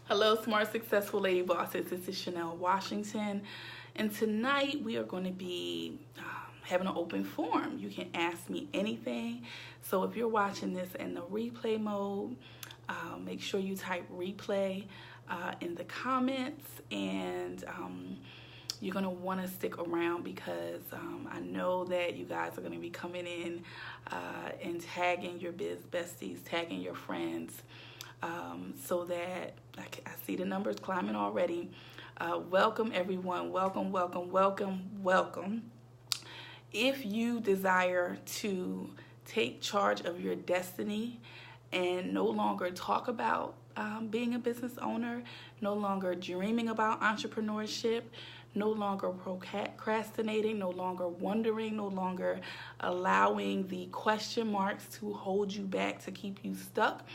Hello, smart, successful lady bosses. This is Chanel Washington, and tonight we are going to be having an open forum. You can ask me anything. So if you're watching this in the replay mode, make sure you type replay in the comments, and you're going to want to stick around because I know that you guys are going to be coming in and tagging your besties, tagging your friends, so that I see the numbers climbing already. Welcome everyone. Welcome, welcome, welcome, welcome. If you desire to take charge of your destiny and no longer talk about being a business owner, no longer dreaming about entrepreneurship, no longer procrastinating, no longer wondering, no longer allowing the question marks to hold you back, to keep you stuck,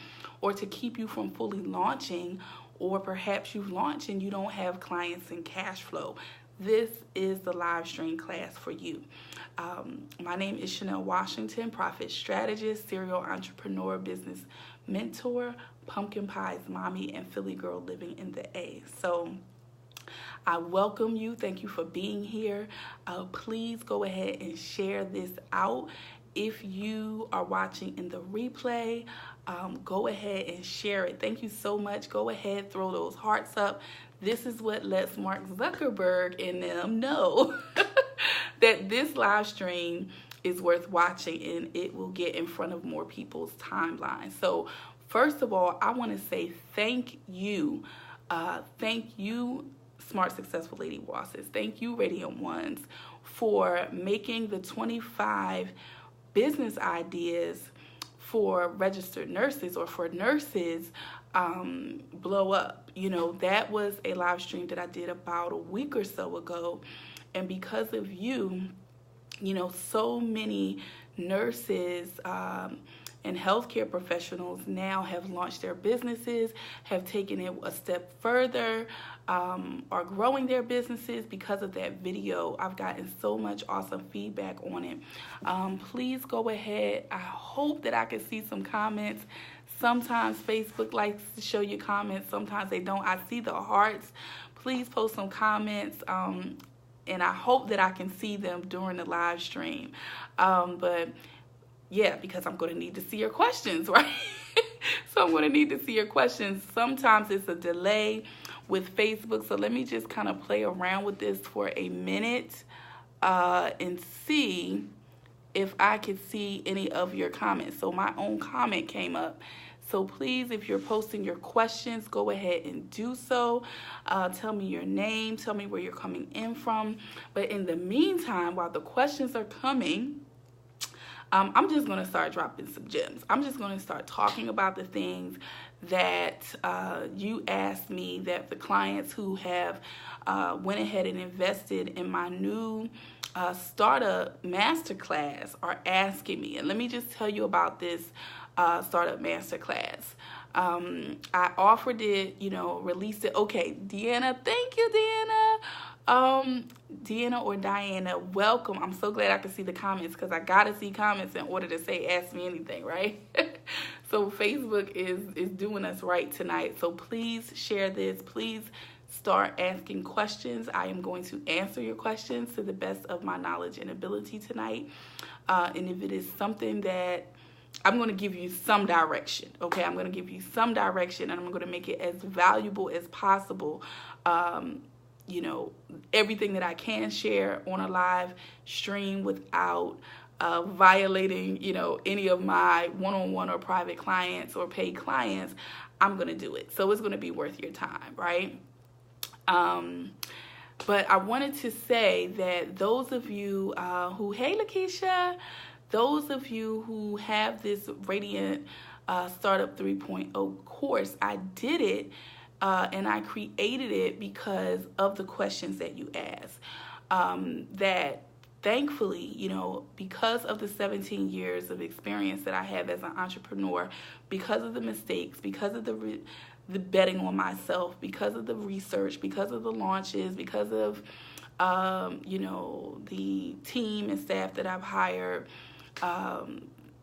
or to keep you from fully launching, or perhaps you've launched and you don't have clients and cash flow, this is the live stream class for you. My name is Chanel Washington, profit strategist, serial entrepreneur, business mentor, pumpkin pies mommy, and Philly girl living in the A. So I welcome you. Thank you for being here. Please go ahead and share this out. If you are watching in the replay, go ahead and share it. Thank you so much. Go ahead, throw those hearts up. This is what lets Mark Zuckerberg and them know that this live stream is worth watching and it will get in front of more people's timeline. So first of all, I want to say thank you. Thank you, Smart Successful Lady Bosses. Thank you, Radiant Ones, for making the 25 business ideas for registered nurses or for nurses blow up. You know, that was a live stream that I did about a week or so ago. And because of you, you know, so many nurses and healthcare professionals now have launched their businesses, have taken it a step further, are growing their businesses because of that video. I've gotten so much awesome feedback on it. Please go ahead. I hope that I can see some comments. Sometimes Facebook likes to show you comments. Sometimes they don't. I see the hearts. Please post some comments. And I hope that I can see them during the live stream. But yeah, because I'm going to need to see your questions, right? So I'm going to need to see your questions. Sometimes it's a delay with Facebook. So let me just kind of play around with this for a minute and see if I can see any of your comments. So my own comment came up. So please, if you're posting your questions, go ahead and do so. Tell me your name. Tell me where you're coming in from. But in the meantime, while the questions are coming, I'm just going to start dropping some gems. I'm just going to start talking about the things that you asked me, that the clients who have went ahead and invested in my new startup masterclass are asking me. And let me just tell you about this startup masterclass. I offered it, you know, released it. Okay, Deanna, thank you, Deanna. Deanna or Diana, welcome. I'm so glad I can see the comments because I gotta see comments in order to say ask me anything, right? So Facebook is doing us right tonight. So please share this. Please start asking questions. I am going to answer your questions to the best of my knowledge and ability tonight. And if it is something that I'm going to give you some direction, okay? I'm going to give you some direction, and I'm going to make it as valuable as possible. You know, everything that I can share on a live stream without violating, you know, any of my one-on-one or private clients or paid clients, I'm going to do it. So it's going to be worth your time, right? But I wanted to say that those of you who, hey, Lakeisha, those of you who have this Radiant Startup 3.0 course, I did it and I created it because of the questions that you asked. That thankfully, you know, because of the 17 years of experience that I have as an entrepreneur, because of the mistakes, because of the betting on myself, because of the research, because of the launches, because of, you know, the team and staff that I've hired,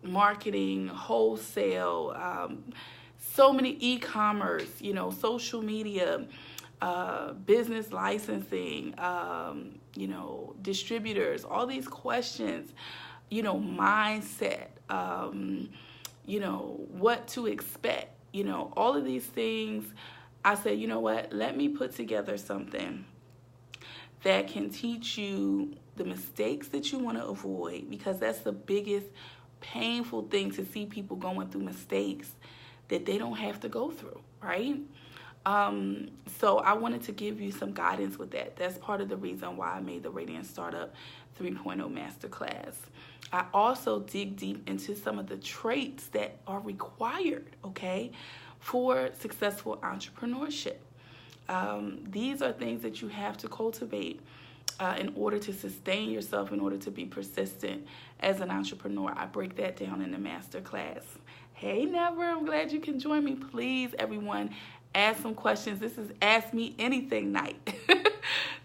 marketing, wholesale, so many e-commerce, social media, business licensing, distributors, all these questions, mindset, what to expect, all of these things. I said, you know what, let me put together something that can teach you the mistakes that you want to avoid, because that's the biggest painful thing, to see people going through mistakes that they don't have to go through, right? So I wanted to give you some guidance with that. That's part of the reason why I made the Radiant Startup 3.0 Masterclass. I also dig deep into some of the traits that are required, okay, for successful entrepreneurship. These are things that you have to cultivate in order to sustain yourself, in order to be persistent as an entrepreneur. I break that down in the masterclass. Hey, Never, I'm glad you can join me. Please, everyone, ask some questions. This is Ask Me Anything night.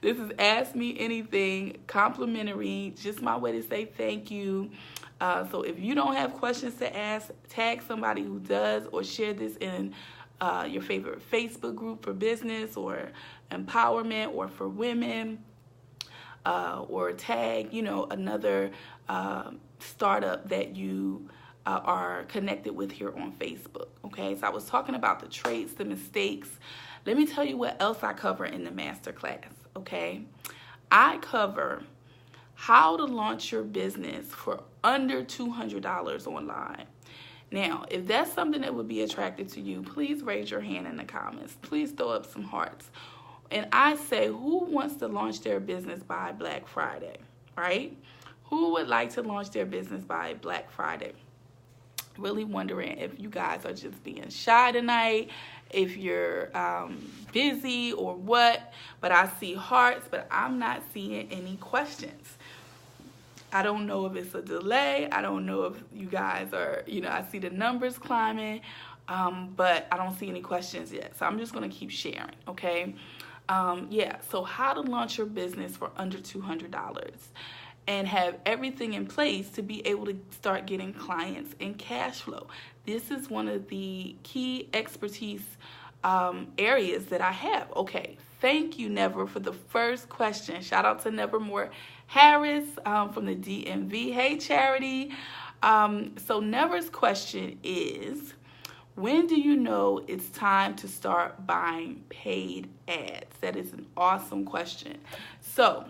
This is Ask Me Anything, complimentary, just my way to say thank you. So if you don't have questions to ask, tag somebody who does, or share this in your favorite Facebook group for business or empowerment or for women, or tag, another startup that you are connected with here on Facebook. Okay, so I was talking about the traits, the mistakes. Let me tell you what else I cover in the masterclass. Okay, I cover how to launch your business for under $200 online. Now, if that's something that would be attractive to you, please raise your hand in the comments. Please throw up some hearts. And I say, who wants to launch their business by Black Friday, right? Who would like to launch their business by Black Friday? Really wondering if you guys are just being shy tonight, if you're busy or what. But I see hearts, but I'm not seeing any questions. I don't know if it's a delay. I don't know if you guys are, I see the numbers climbing, but I don't see any questions yet. So I'm just going to keep sharing, okay? So how to launch your business for under $200 and have everything in place to be able to start getting clients and cash flow. This is one of the key expertise areas that I have. Okay, thank you, Never, for the first question. Shout out to Nevermore Harris from the DMV. Hey, Charity. So Never's question is, when do you know it's time to start buying paid ads? That is an awesome question. So,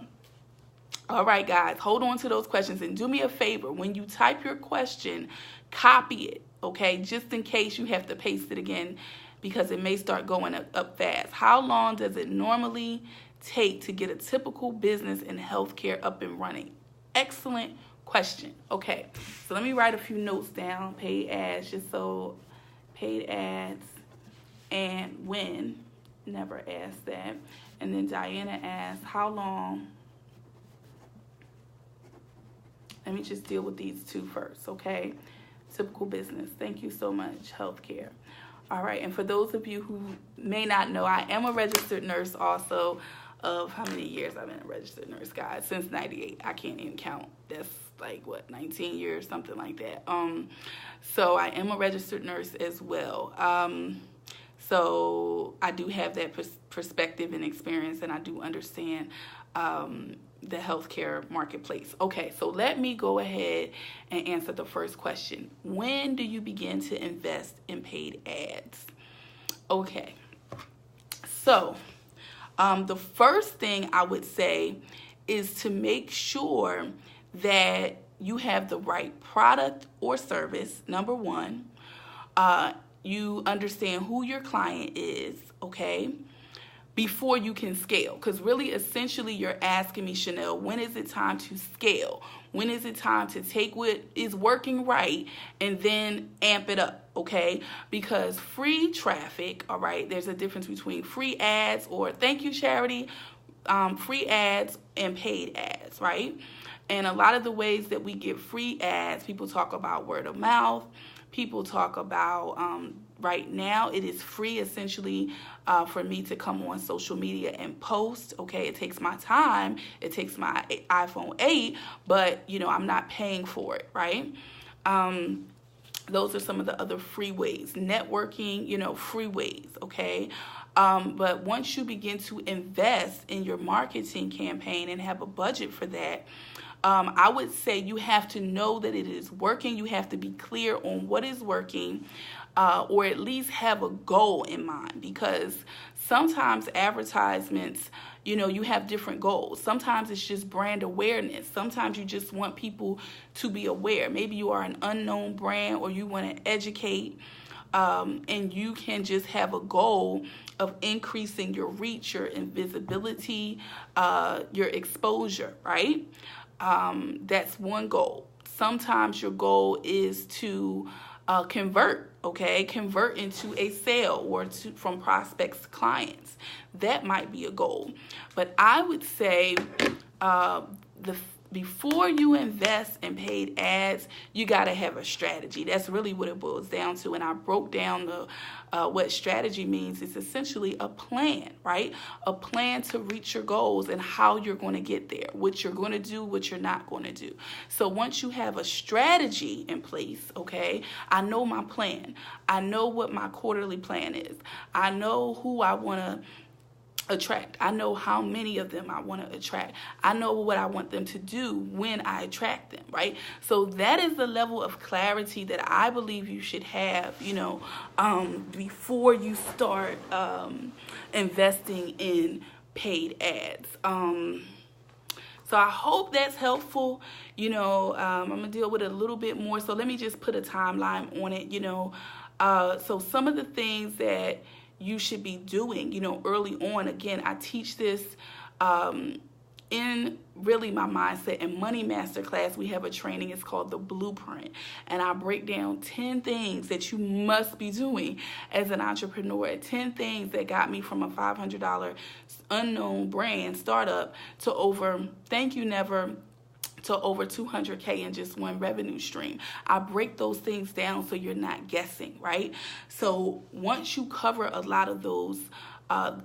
all right, guys, hold on to those questions and do me a favor. When you type your question, copy it, okay, just in case you have to paste it again, because it may start going up fast. How long does it normally take to get a typical business in healthcare up and running? Excellent question. Okay, so let me write a few notes down. Paid ads, just so paid ads, and when. Never asked that. And then Diana asked, how long? Let me just deal with these two first, okay? Typical business. Thank you so much. Healthcare. All right, and for those of you who may not know, I am a registered nurse also. Of how many years I've been a registered nurse, guys? Since 98. I can't even count. That's like, what, 19 years, something like that. So I am a registered nurse as well. So I do have that perspective and experience, and I do understand the healthcare marketplace. Okay, so let me go ahead and answer the first question. When do you begin to invest in paid ads? Okay, so the first thing I would say is to make sure that you have the right product or service, number one. You understand who your client is, okay, before you can scale. Because really, essentially, you're asking me, Chanel, when is it time to scale? When is it time to take what is working right and then amp it up, okay? Because free traffic, all right, there's a difference between free ads, or thank you, Charity, free ads and paid ads, right? And a lot of the ways that we get free ads, people talk about word of mouth. People talk about, right now, it is free essentially for me to come on social media and post. Okay, it takes my time. It takes my iPhone 8, but, I'm not paying for it, right? Those are some of the other free ways. Networking, free ways, okay? But once you begin to invest in your marketing campaign and have a budget for that, I would say you have to know that it is working. You have to be clear on what is working, or at least have a goal in mind, because sometimes advertisements, you have different goals. Sometimes it's just brand awareness. Sometimes you just want people to be aware. Maybe you are an unknown brand, or you want to educate, and you can just have a goal of increasing your reach, your invisibility, your exposure, right? That's one goal. Sometimes your goal is to convert into a sale, or from prospects to clients. That might be a goal. But I would say before you invest in paid ads, you got to have a strategy. That's really what it boils down to. And I broke down what strategy means. It's essentially a plan, right? A plan to reach your goals and how you're going to get there, what you're going to do, what you're not going to do. So once you have a strategy in place, okay, I know my plan. I know what my quarterly plan is. I know who I want to attract. I know how many of them I want to attract. I know what I want them to do when I attract them, right? So that is the level of clarity that I believe you should have, before you start investing in paid ads. So I hope that's helpful. I'm going to deal with it a little bit more. So let me just put a timeline on it, So some of the things that you should be doing, early on. Again, I teach this in really my mindset and money masterclass. We have a training. It's called the Blueprint, and I break down 10 things that you must be doing as an entrepreneur. 10 things that got me from a $500 unknown brand startup to over, thank you, never, to over 200K in just one revenue stream. I break those things down so you're not guessing, right? So once you cover a lot of those,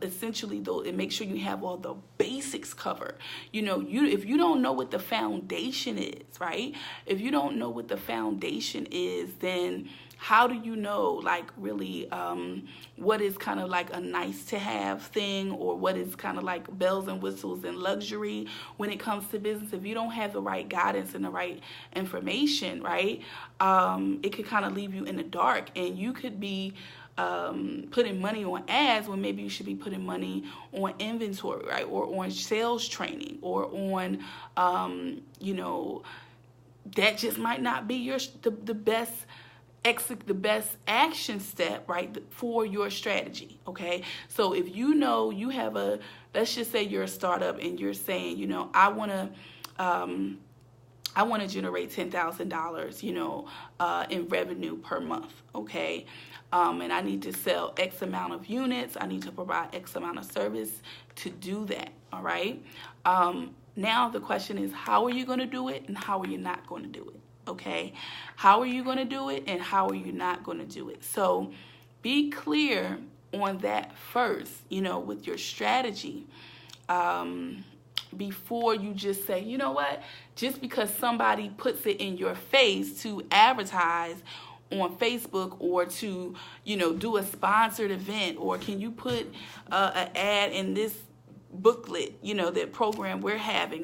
essentially though, and make sure you have all the basics covered. If you don't know what the foundation is, right? If you don't know what the foundation is, then how do you know, really, what is kind of like a nice to have thing, or what is kind of like bells and whistles and luxury when it comes to business? If you don't have the right guidance and the right information, right, it could kind of leave you in the dark, and you could be putting money on ads when maybe you should be putting money on inventory, right, or on sales training, or on, that just might not be the best action step, right, for your strategy, okay? So if you have let's just say you're a startup and you're saying, I want to generate $10,000, in revenue per month, okay? And I need to sell X amount of units. I need to provide X amount of service to do that, all right? Now the question is, how are you going to do it, and how are you not going to do it? Okay, how are you going to do it, and how are you not going to do it? So be clear on that first, with your strategy, before you just say, you know what, just because somebody puts it in your face to advertise on Facebook, or to, do a sponsored event, or can you put an ad in this booklet, that program we're having,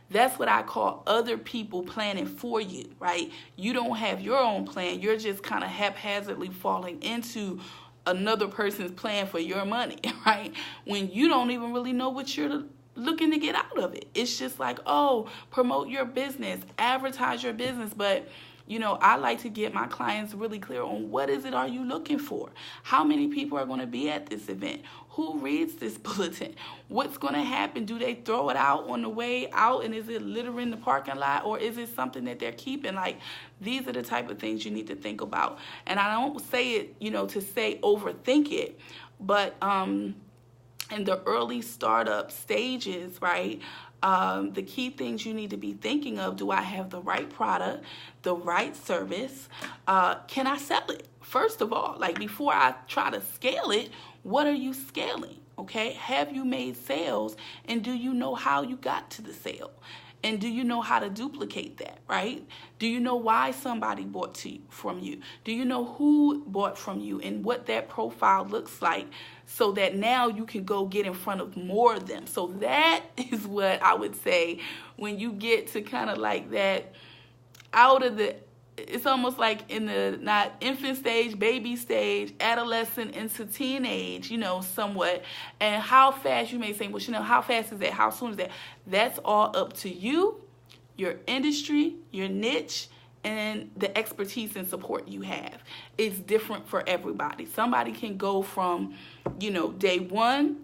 that's what I call other people planning for you, right? You don't have your own plan. You're just kind of haphazardly falling into another person's plan for your money, right? When you don't even really know what you're looking to get out of it. It's just like, oh, promote your business, advertise your business, but I like to get my clients really clear on what is it are you looking for? How many people are going to be at this event? Who reads this bulletin? What's going to happen? Do they throw it out on the way out, and is it littering the parking lot, or is it something that they're keeping? These are the type of things you need to think about. And I don't say it, to say overthink it, but in the early startup stages, right, the key things you need to be thinking of: do I have the right product, the right service? Can I sell it? First of all, before I try to scale it, what are you scaling? Okay, have you made sales, and do you know how you got to the sale? And do you know how to duplicate that, right? Do you know why somebody bought from you? Do you know who bought from you and what that profile looks like, so that now you can go get in front of more of them? So that is what I would say when you get to kind of like that out of the, it's almost like in the not infant stage, baby stage, adolescent into teenage, somewhat. And how fast, you may say, well, Chanel, how fast is that? How soon is that? That's all up to you, your industry, your niche, and the expertise and support you have. It's different for everybody. Somebody can go from, day one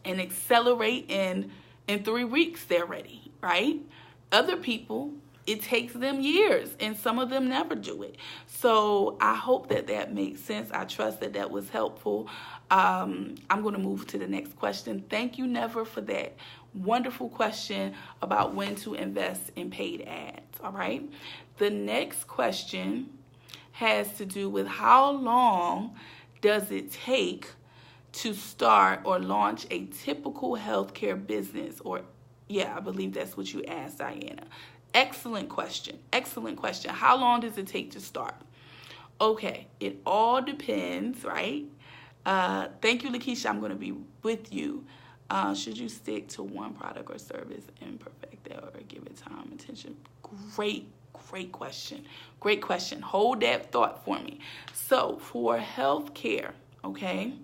and accelerate in 3 weeks, they're ready, right? Other people, it takes them years, and some of them never do it. So I hope that makes sense. I trust that was helpful. I'm going to move to the next question. Thank you, Never, for that wonderful question about when to invest in paid ads. All right. The next question has to do with how long does it take to start or launch a typical healthcare business? I believe that's what you asked, Diana. Excellent question. Excellent question. How long does it take to start? Okay, it all depends, right? Thank you, Lakeisha. I'm going to be with you. Should you stick to one product or service and perfect it, or give it time and attention? Great question. Great question. Hold that thought for me. So for healthcare, okay?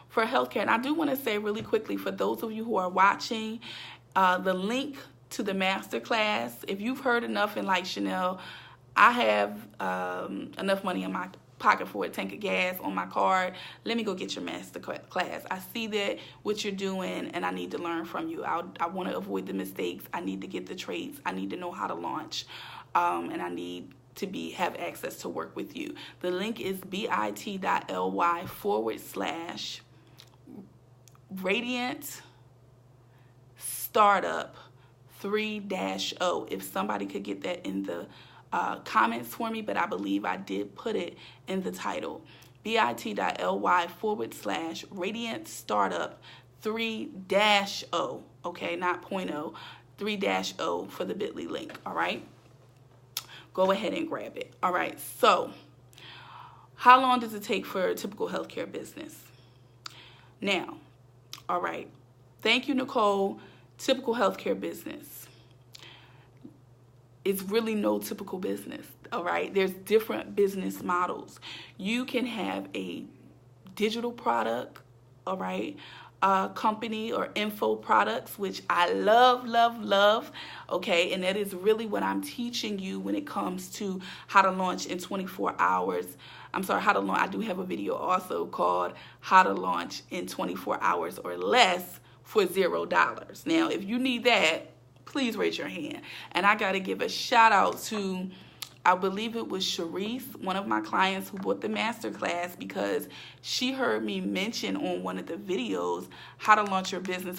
For healthcare, and I do want to say really quickly, for those of you who are watching, the link to the masterclass, if you've heard enough and like, Chanel, I have enough money in my pocket for a tank of gas on my card, let me go get your masterclass. I see that what you're doing, and I need to learn from you. I want to avoid the mistakes. I need to get the traits. I need to know how to launch, and I need to have access to work with you. The link is bit.ly/Radiant Startup 3-0. If somebody could get that in the comments for me, but I believe I did put it in the title. bit.ly/Radiant Startup 3-0. Okay, not 0.0, 3-0 for the bit.ly link. All right, go ahead and grab it. All right, so how long does it take for a typical healthcare business? Now, all right, thank you, Nicole. Typical healthcare business. It's really no typical business, all right? There's different business models. You can have a digital product, all right, company or info products, which I love, okay? And that is really what I'm teaching you when it comes to how to launch in 24 hours. I'm sorry, how to launch. I do have a video also called How to Launch in 24 Hours or Less for $0. Now, if you need that, please raise your hand. And I got to give a shout out to, I believe it was Sharice, one of my clients who bought the masterclass, because she heard me mention on one of the videos how to launch your business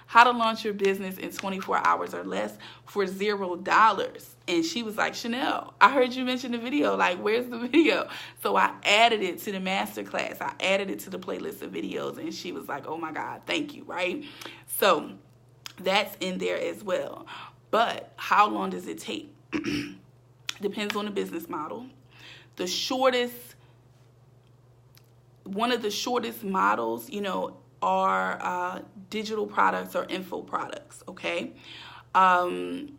how to launch your business in 24 hours or less for $0. And she was like, Chanel, I heard you mention the video. Like, where's the video? So I added it to the masterclass. I added it to the playlist of videos. And she was like, oh my God, thank you, right? So that's in there as well. But how long does it take? Depends on the business model. One of the shortest models, are digital products or info products, okay? And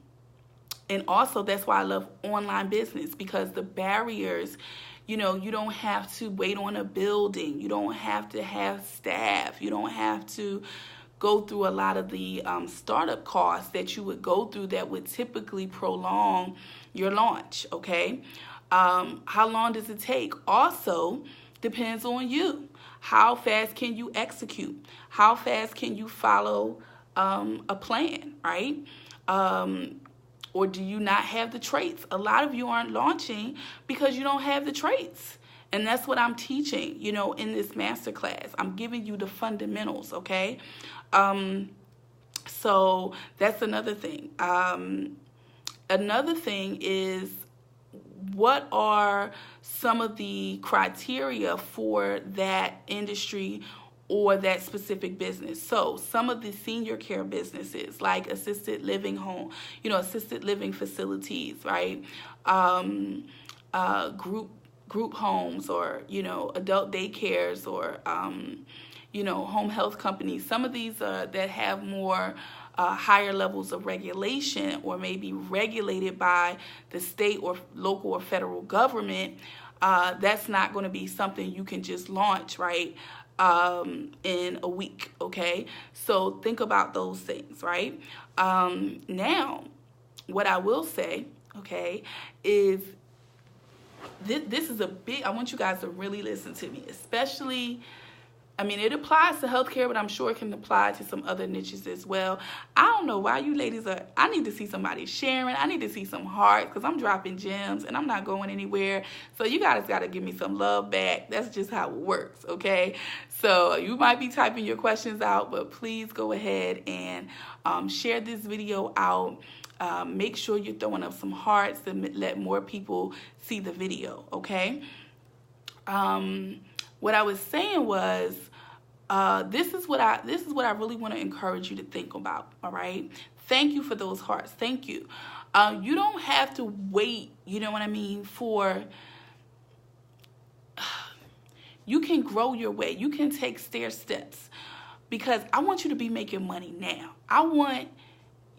also, that's why I love online business, because the barriers, you don't have to wait on a building. You don't have to have staff. You don't have to go through a lot of the startup costs that you would go through that would typically prolong your launch, okay? How long does it take? Also, depends on you. How fast can you execute? How fast can you follow a plan, right? Or do you not have the traits? A lot of you aren't launching because you don't have the traits. And that's what I'm teaching, in this masterclass. I'm giving you the fundamentals, okay? So that's another thing. Another thing is, what are some of the criteria for that industry or that specific business. So some of the senior care businesses, like assisted living home, assisted living facilities, right? Group homes, or adult daycares, or home health companies. Some of these that have more higher levels of regulation, or maybe regulated by the state or local or federal government. That's not going to be something you can just launch, right, in a week, okay? So think about those things, right? Now, what I will say, okay, is this is a big, I want you guys to really listen to me, especially, it applies to healthcare, but I'm sure it can apply to some other niches as well. I don't know why you ladies I need to see somebody sharing. I need to see some hearts, because I'm dropping gems and I'm not going anywhere. So you guys got to give me some love back. That's just how it works, okay? So you might be typing your questions out, but please go ahead and share this video out. Make sure you're throwing up some hearts to let more people see the video, okay? What I was saying was, this is what I really want to encourage you to think about, all right? Thank you for those hearts. Thank you. You don't have to wait, you can grow your way. You can take stair steps, because I want you to be making money now. I want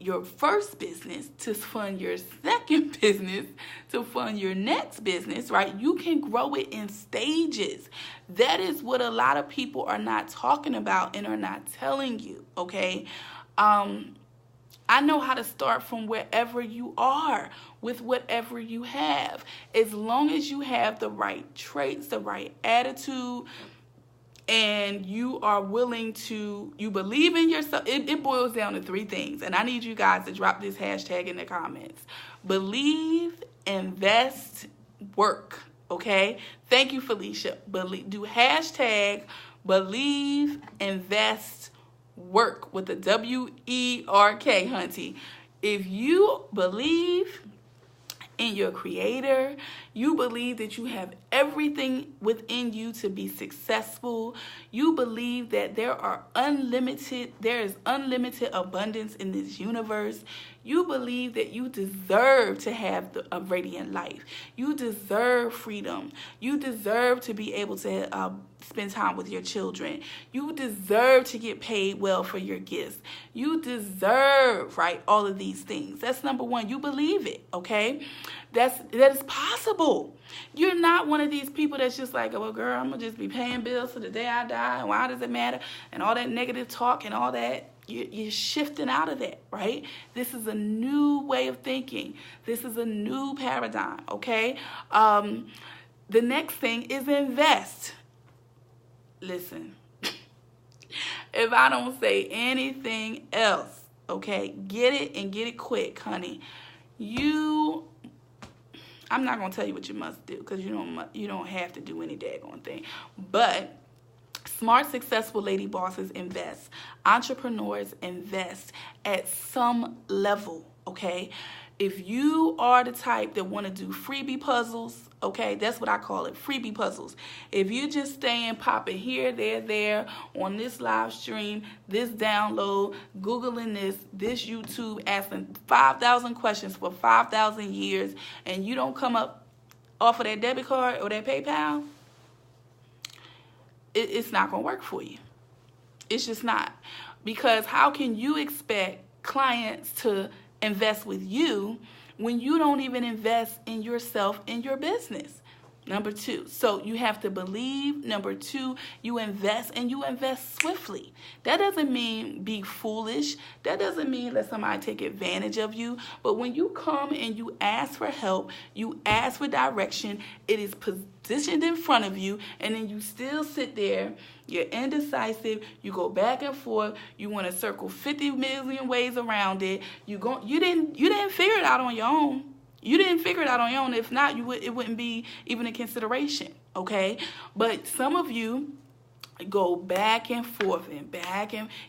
your first business to fund your second business, to fund your next business, right? You can grow it in stages. That is what a lot of people are not talking about and are not telling you, okay? I know how to start from wherever you are with whatever you have. As long as you have the right traits, the right attitude, and you are willing to, you believe in yourself. It boils down to three things. And I need you guys to drop this hashtag in the comments. Believe, invest, work. Okay? Thank you, Felicia. Do hashtag believe, invest, work with the W-E-R-K, hunty. If you believe in your creator, you believe that you have everything within you to be successful, you believe that there is unlimited abundance in this universe, you believe that you deserve to have a radiant life, you deserve freedom, you deserve to be able to spend time with your children, you deserve to get paid well for your gifts, you deserve, right, all of these things. That's number one. You believe it, okay? That is possible. You're not one of these people that's just like, oh, girl, I'm going to just be paying bills till the day I die, and why does it matter? And all that negative talk and all that. You're shifting out of that, right? This is a new way of thinking. This is a new paradigm, okay? The next thing is invest. Listen, if I don't say anything else, okay, get it and get it quick, honey. I'm not going to tell you what you must do, because you don't have to do any daggone thing. But smart, successful lady bosses invest. Entrepreneurs invest at some level, okay? If you are the type that want to do freebie puzzles, okay, that's what I call it, freebie puzzles. If you just staying popping here, there, on this live stream, this download, Googling this YouTube, asking 5,000 questions for 5,000 years, and you don't come up off of that debit card or that PayPal, it's not going to work for you. It's just not. Because how can you expect clients to invest with you when you don't even invest in yourself and your business? Number two, so you have to believe. Number two, you invest, and you invest swiftly. That doesn't mean be foolish. That doesn't mean let somebody take advantage of you. But when you come and you ask for help, you ask for direction, it is positioned in front of you, and then you still sit there, you're indecisive, you go back and forth, you want to circle 50 million ways around it. You didn't figure it out on your own. You didn't figure it out on your own. If not, it wouldn't be even a consideration, okay? But some of you go back and forth and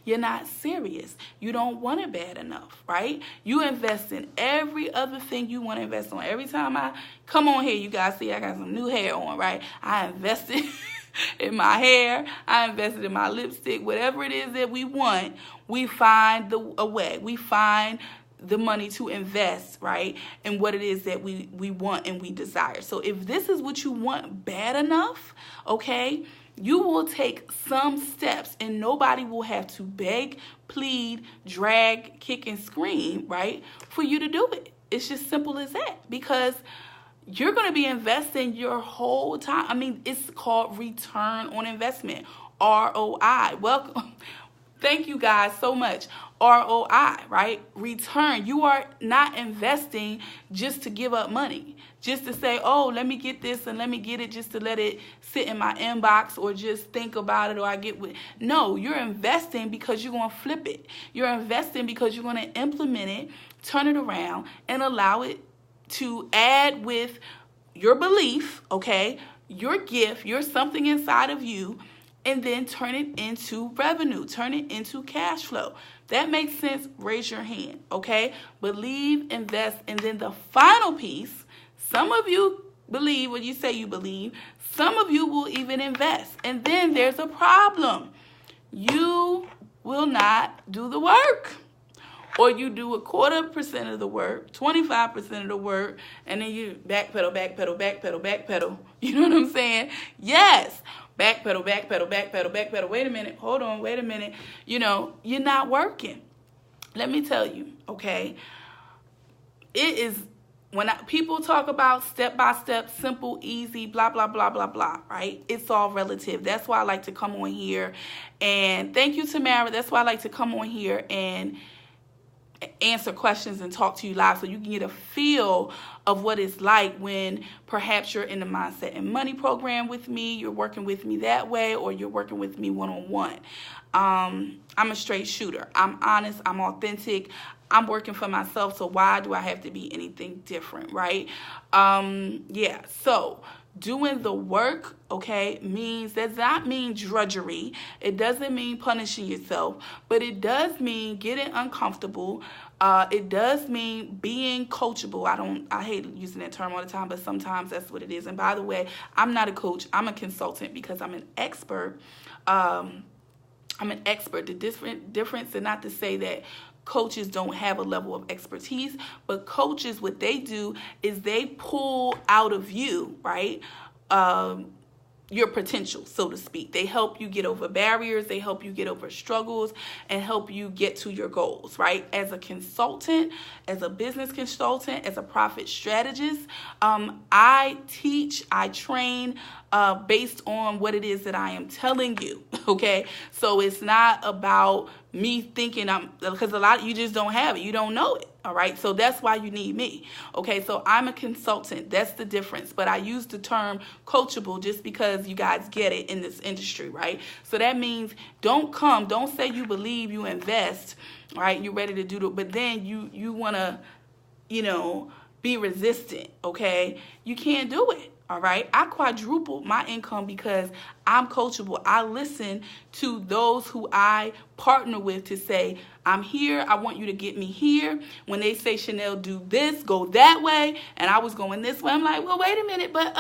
you're not serious. You don't want it bad enough, right? You invest in every other thing you want to invest on. Every time I come on here, you guys see I got some new hair on, right? I invested in my hair. I invested in my lipstick. Whatever it is that we want, we find a way. We find the money to invest, right, in what it is that we want and we desire. So if this is what you want bad enough, okay, you will take some steps, and nobody will have to beg, plead, drag, kick, and scream, right, for you to do it. It's just simple as that, because you're going to be investing your whole time. I mean, it's called return on investment, ROI. Welcome. Thank you guys so much. ROI, right? Return. You are not investing just to give up money, just to say, oh, let me get this and let me get it just to let it sit in my inbox or just think about it or I get with. No, you're investing because you're going to flip it. You're investing because you're going to implement it, turn it around, and allow it to add with your belief, okay, your gift, your something inside of you, and then turn it into revenue, turn it into cash flow. That makes sense? Raise your hand, okay? Believe, invest, and then the final piece, some of you believe what you say you believe, some of you will even invest, and then there's a problem. You will not do the work. Or you do 25% of the work, 25% of the work, and then you backpedal, backpedal, backpedal, backpedal. You know what I'm saying? Yes. Backpedal, backpedal, backpedal, backpedal. Wait a minute. Hold on. Wait a minute. You know, you're not working. Let me tell you, okay? It is, when people talk about step-by-step, simple, easy, blah, blah, blah, blah, blah, right? It's all relative. That's why I like to come on here. And thank you, Tamara. That's why I like to come on here and answer questions and talk to you live so you can get a feel of what it's like when perhaps you're in the Mindset and Money program with me, you're working with me that way, or you're working with me one-on-one. I'm a straight shooter. I'm honest. I'm authentic. I'm working for myself, so why do I have to be anything different, right? Yeah, so doing the work, okay, does not mean drudgery. It doesn't mean punishing yourself, but it does mean getting uncomfortable. It does mean being coachable. I hate using that term all the time, but sometimes that's what it is. And by the way, I'm not a coach. I'm a consultant because I'm an expert. The difference, and not to say that coaches don't have a level of expertise, but coaches, what they do is they pull out of you, right, your potential, so to speak. They help you get over barriers, they help you get over struggles, and help you get to your goals, right? As a consultant, as a business consultant, as a profit strategist, I teach, I train based on what it is that I am telling you, okay? So it's not about me thinking because a lot of you just don't have it. You don't know it, all right? So that's why you need me, okay? So I'm a consultant. That's the difference. But I use the term coachable just because you guys get it in this industry, right? So that means don't say you believe, you invest, right? You're ready to do it, but then you want to, be resistant, okay? You can't do it. All right, I quadrupled my income because I'm coachable. I listen to those who I partner with to say, I'm here. I want you to get me here. When they say, Chanel, do this, go that way, and I was going this way, I'm like, well, wait a minute, but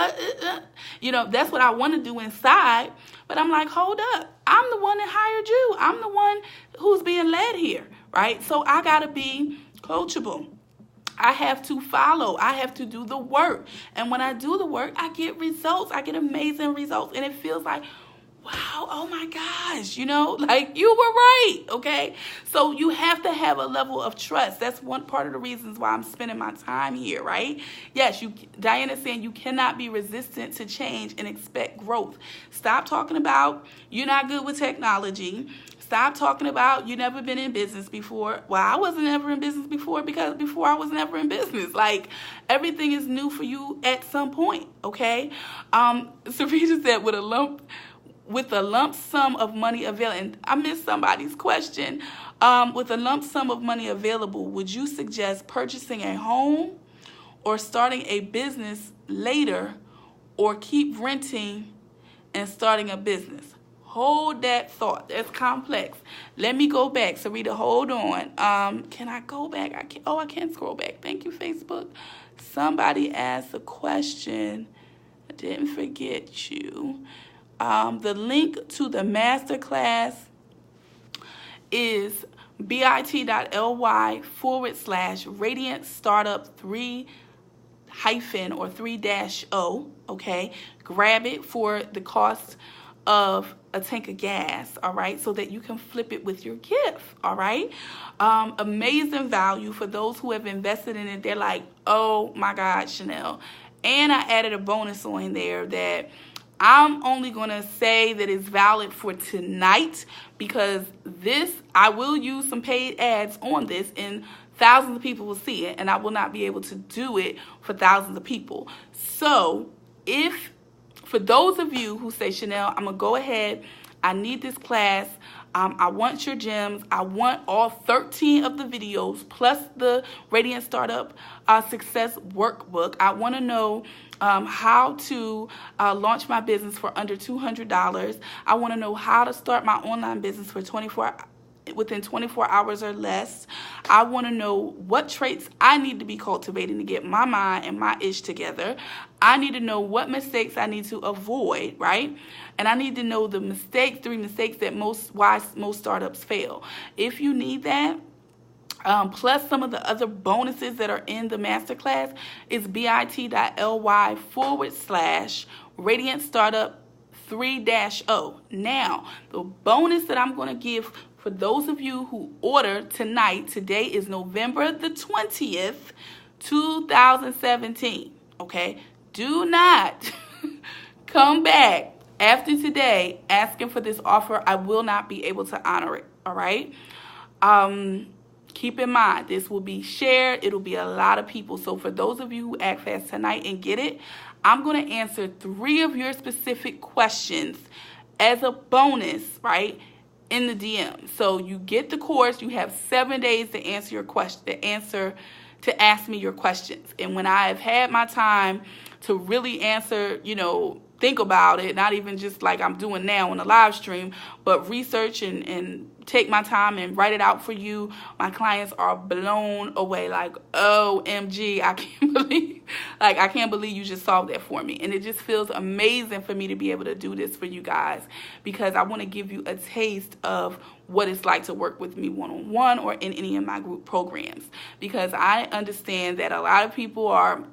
that's what I want to do inside. But I'm like, hold up. I'm the one that hired you. I'm the one who's being led here, right? So I got to be coachable. I have to follow. I have to do the work. And when I do the work, I get results. I get amazing results. And it feels like, wow, oh my gosh, like you were right, okay? So you have to have a level of trust. That's one part of the reasons why I'm spending my time here, right? Yes, Diana's saying you cannot be resistant to change and expect growth. Stop talking about you're not good with technology. Stop talking about you never been in business before. Well, I wasn't ever in business before because before I was never in business. Like, everything is new for you at some point, okay? Sarita said with a lump sum of money available, and I missed somebody's question. With a lump sum of money available, would you suggest purchasing a home or starting a business later, or keep renting and starting a business? Hold that thought. That's complex. Let me go back. Sarita, hold on. Can I go back? I can't scroll back. Thank you, Facebook. Somebody asked a question. I didn't forget you. The link to the masterclass is bit.ly/Radiant Startup 3-O, okay? Grab it for the cost of a tank of gas, all right, so that you can flip it with your gift, all right? Amazing value for those who have invested in it. They're like, oh my God, Chanel. And I added a bonus on there that I'm only going to say that it's valid for tonight, because I will use some paid ads on this, and thousands of people will see it, and I will not be able to do it for thousands of people. So for those of you who say, Chanel, I'm going to go ahead, I need this class, I want your gems, I want all 13 of the videos plus the Radiant Startup Success Workbook. I want to know how to launch my business for under $200. I want to know how to start my online business for within 24 hours or less. I want to know what traits I need to be cultivating to get my mind and my ish together. I need to know what mistakes I need to avoid, right? And I need to know the 3 mistakes that most startups fail. If you need that, plus some of the other bonuses that are in the masterclass, is bit.ly/Radiant Startup 3-O. Now, the bonus that I'm going to give for those of you who order tonight, today is November the 20th, 2017, okay? Do not come back after today asking for this offer. I will not be able to honor it, all right? Keep in mind, this will be shared. It'll be a lot of people. So for those of you who act fast tonight and get it, I'm going to answer 3 of your specific questions as a bonus, right, in the DM. So you get the course. You have 7 days to answer your question, to ask me your questions. And when I have had my time to really answer, think about it, not even just like I'm doing now on the live stream, but research and take my time and write it out for you, my clients are blown away, like, OMG, I can't believe you just solved that for me. And it just feels amazing for me to be able to do this for you guys, because I want to give you a taste of what it's like to work with me one-on-one or in any of my group programs, because I understand that a lot of people are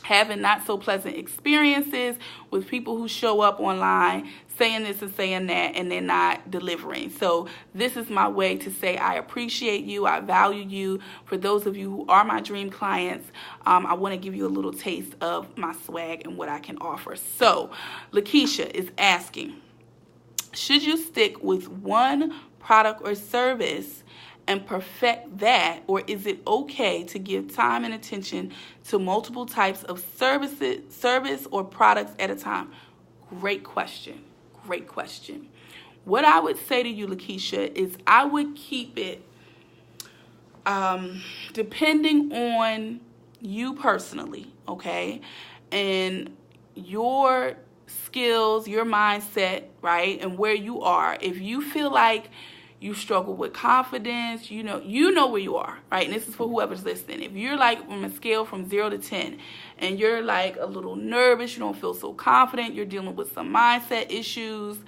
having not so pleasant experiences with people who show up online saying this and saying that, and they're not delivering. So this is my way to say I appreciate you, I value you. For those of you who are my dream clients, I want to give you a little taste of my swag and what I can offer. So Lakeisha is asking, should you stick with one product or service and perfect that, or is it okay to give time and attention to multiple types of service or products at a time? Great question. Great question. What I would say to you, Lakeisha, is I would keep it depending on you personally, okay, and your skills, your mindset, right, and where you are. If you feel like you struggle with confidence, you know where you are, right? And this is for whoever's listening. If you're like on a scale from 0 to 10 and you're like a little nervous, you don't feel so confident, you're dealing with some mindset issues,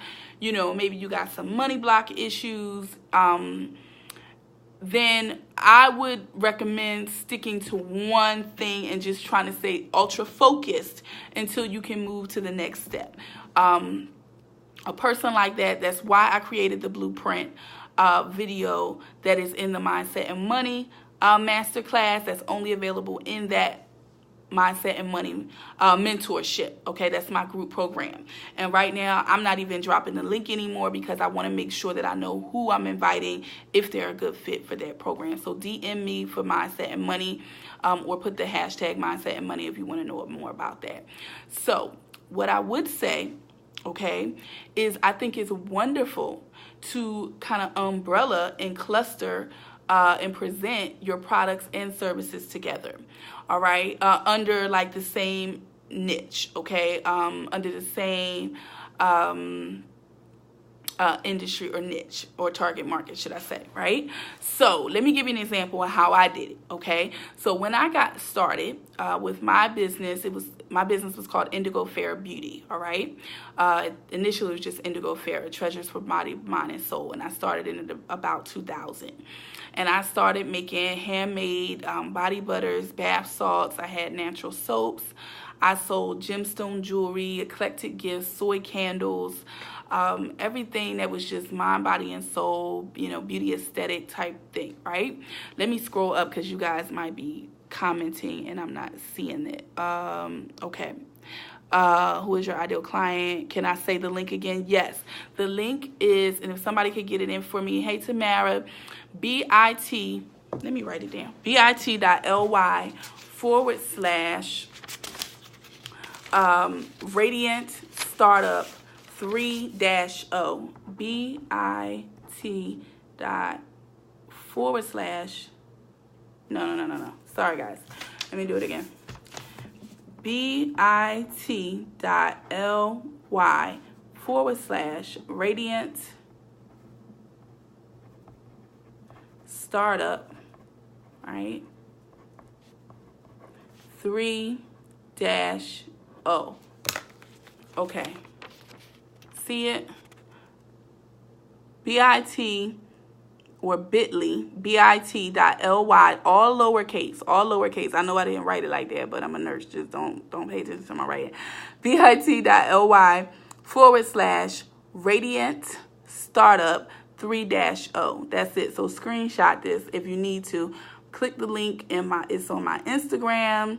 maybe you got some money block issues, then I would recommend sticking to one thing and just trying to stay ultra focused until you can move to the next step. A person like that, that's why I created the blueprint video that is in the Mindset and Money Masterclass, that's only available in that Mindset and Money mentorship, okay? That's my group program. And right now, I'm not even dropping the link anymore because I want to make sure that I know who I'm inviting if they're a good fit for that program. So DM me for Mindset and Money, or put the hashtag Mindset and Money if you want to know more about that. So what I would say, okay, is I think it's wonderful to kind of umbrella and cluster and present your products and services together, all right, under like the same niche, okay, under the same industry or niche or target market, should I say, right? So let me give you an example of how I did it, okay? So when I got started with my business, my business was called Indigo Fair Beauty, all right? Initially, it was just Indigo Fair, Treasures for Body, Mind, and Soul, and I started in about 2000. And I started making handmade body butters, bath salts. I had natural soaps. I sold gemstone jewelry, eclectic gifts, soy candles, everything that was just mind, body, and soul, you know, beauty aesthetic type thing, right? Let me scroll up because you guys might be commenting and I'm not seeing it. Okay. Who is your ideal client? Can I say the link again? Yes. The link is, and if somebody could get it in for me, hey, Tamara, bit, let me write it down, bit.ly/Radiant Startup 3-0, no. Sorry, guys. Let me do it again. bit.ly/Radiant Startup, right? 3-0. Okay. See it? bit or bit.ly, bit.ly, all lowercase. I know I didn't write it like that, but I'm a nurse. Just don't pay attention to my writing. bit.ly/Radiant Startup 3-0. That's it. So screenshot this if you need to. Click the link it's on my Instagram.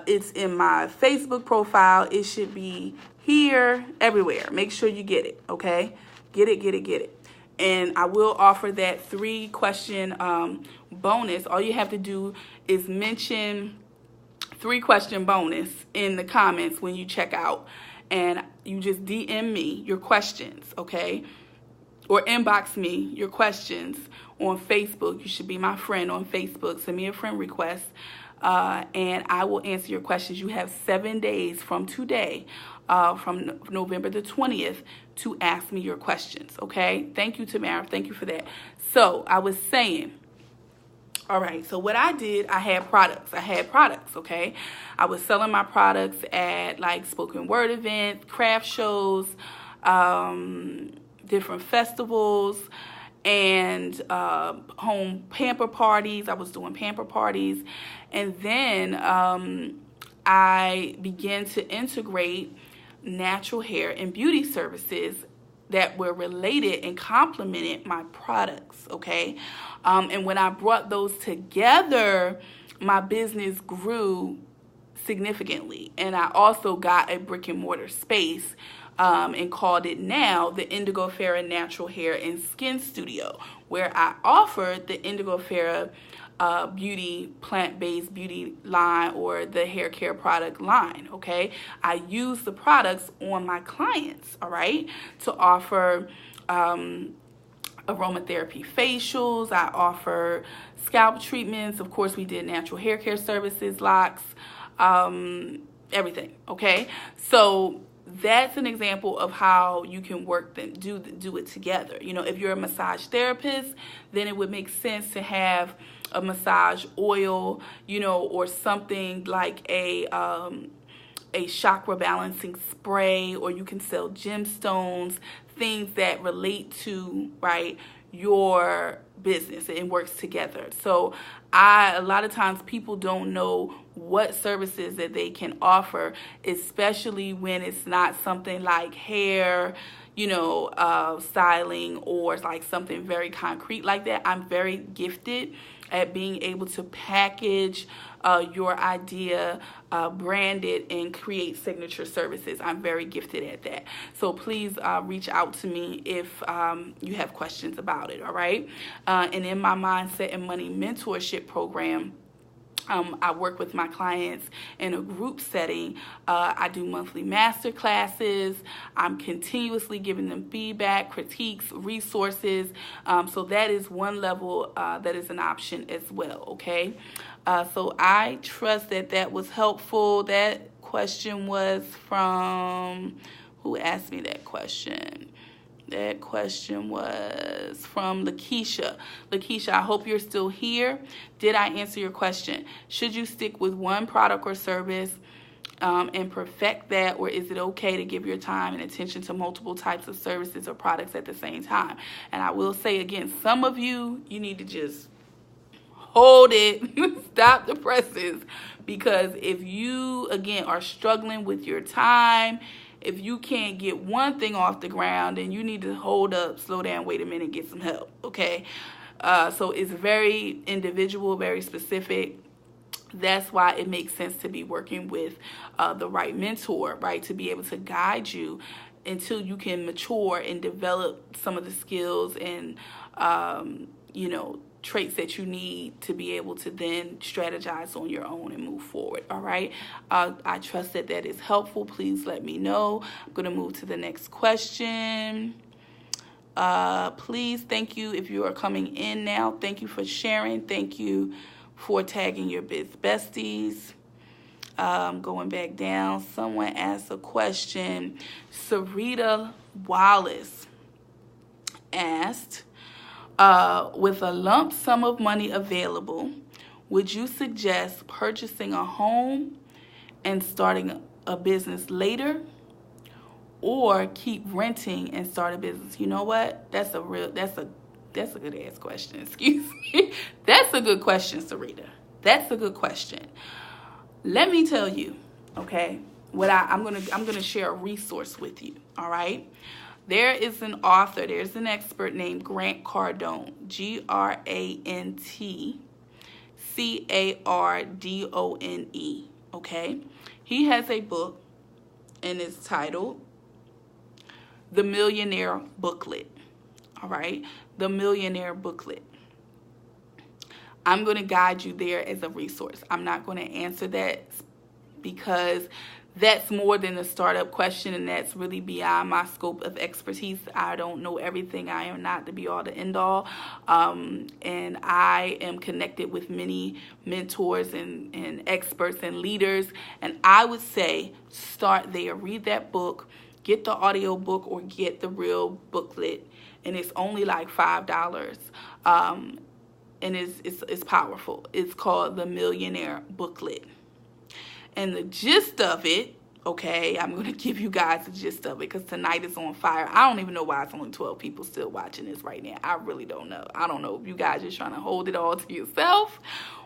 It's in my Facebook profile. It should be here, everywhere. Make sure you get it, okay? Get it. And I will offer that 3-question bonus. All you have to do is mention 3-question bonus in the comments when you check out. And you just DM me your questions, okay? Or inbox me your questions on Facebook. You should be my friend on Facebook. Send me a friend request. And I will answer your questions. You have 7 days from today, from November the 20th, to ask me your questions, okay? Thank you, Tamara. Thank you for that. So I was saying, all right, so what I did, I had products, okay? I was selling my products at like spoken word events, craft shows, different festivals, and home pamper parties. I was doing pamper parties. And then I began to integrate natural hair and beauty services that were related and complemented my products, okay? And when I brought those together, my business grew significantly. And I also got a brick and mortar space and called it now the Indigo Farah Natural Hair and Skin Studio, where I offered the Indigo Farah beauty, plant-based beauty line, or the hair care product line, okay? I use the products on my clients, all right, to offer aromatherapy facials. I offer scalp treatments. Of course, we did natural hair care services, locks, everything, okay? So that's an example of how you can work do it together. You know, if you're a massage therapist, then it would make sense to have a massage oil, you know, or something like a chakra balancing spray, or you can sell gemstones, things that relate to, right, your business, and works together. So a lot of times people don't know what services that they can offer, especially when it's not something like hair, you know, styling, or like something very concrete like that. I'm very gifted at being able to package your idea, brand it, and create signature services. I'm very gifted at that. So please reach out to me if you have questions about it, all right? And in my Mindset and Money Mentorship Program, I work with my clients in a group setting. I do monthly master classes. I'm continuously giving them feedback, critiques, resources. So that is one level that is an option as well, okay? So I trust that that was helpful. That question was from, who asked me that question? That question was from Lakeisha. Lakeisha, I hope you're still here. Did I answer your question? Should you stick with one product or service and perfect that, or is it okay to give your time and attention to multiple types of services or products at the same time? And I will say again, some of you need to just hold it, stop the presses, because if you, again, are struggling with your time, if you can't get one thing off the ground, then you need to hold up, slow down, wait a minute, get some help, okay? So it's very individual, very specific. That's why it makes sense to be working with the right mentor, right, to be able to guide you until you can mature and develop some of the skills and, traits that you need to be able to then strategize on your own and move forward. All right. I trust that is helpful. Please let me know. I'm going to move to the next question. Please, thank you if you are coming in now. Thank you for sharing. Thank you for tagging your biz besties. Going back down, someone asked a question. Sarita Wallace asked, with a lump sum of money available, would you suggest purchasing a home and starting a business later, or keep renting and start a business? You know what? That's a good ass question. Excuse me. That's a good question, Sarita. That's a good question. Let me tell you, okay, what I'm gonna share a resource with you. All right. There is an author, there's an expert named Grant Cardone, GrantCardone, okay? He has a book, and it's titled The Millionaire Booklet, all right? The Millionaire Booklet. I'm going to guide you there as a resource. I'm not going to answer that because that's more than a startup question, and that's really beyond my scope of expertise. I don't know everything. I am not the be-all, the end-all. And I am connected with many mentors and experts and leaders. And I would say start there. Read that book. Get the audio book or get the real booklet. And it's only like $5. And it's powerful. It's called The Millionaire Booklet. And the gist of it, okay, I'm going to give you guys the gist of it because tonight is on fire. I don't even know why it's only 12 people still watching this right now. I really don't know. I don't know if you guys are trying to hold it all to yourself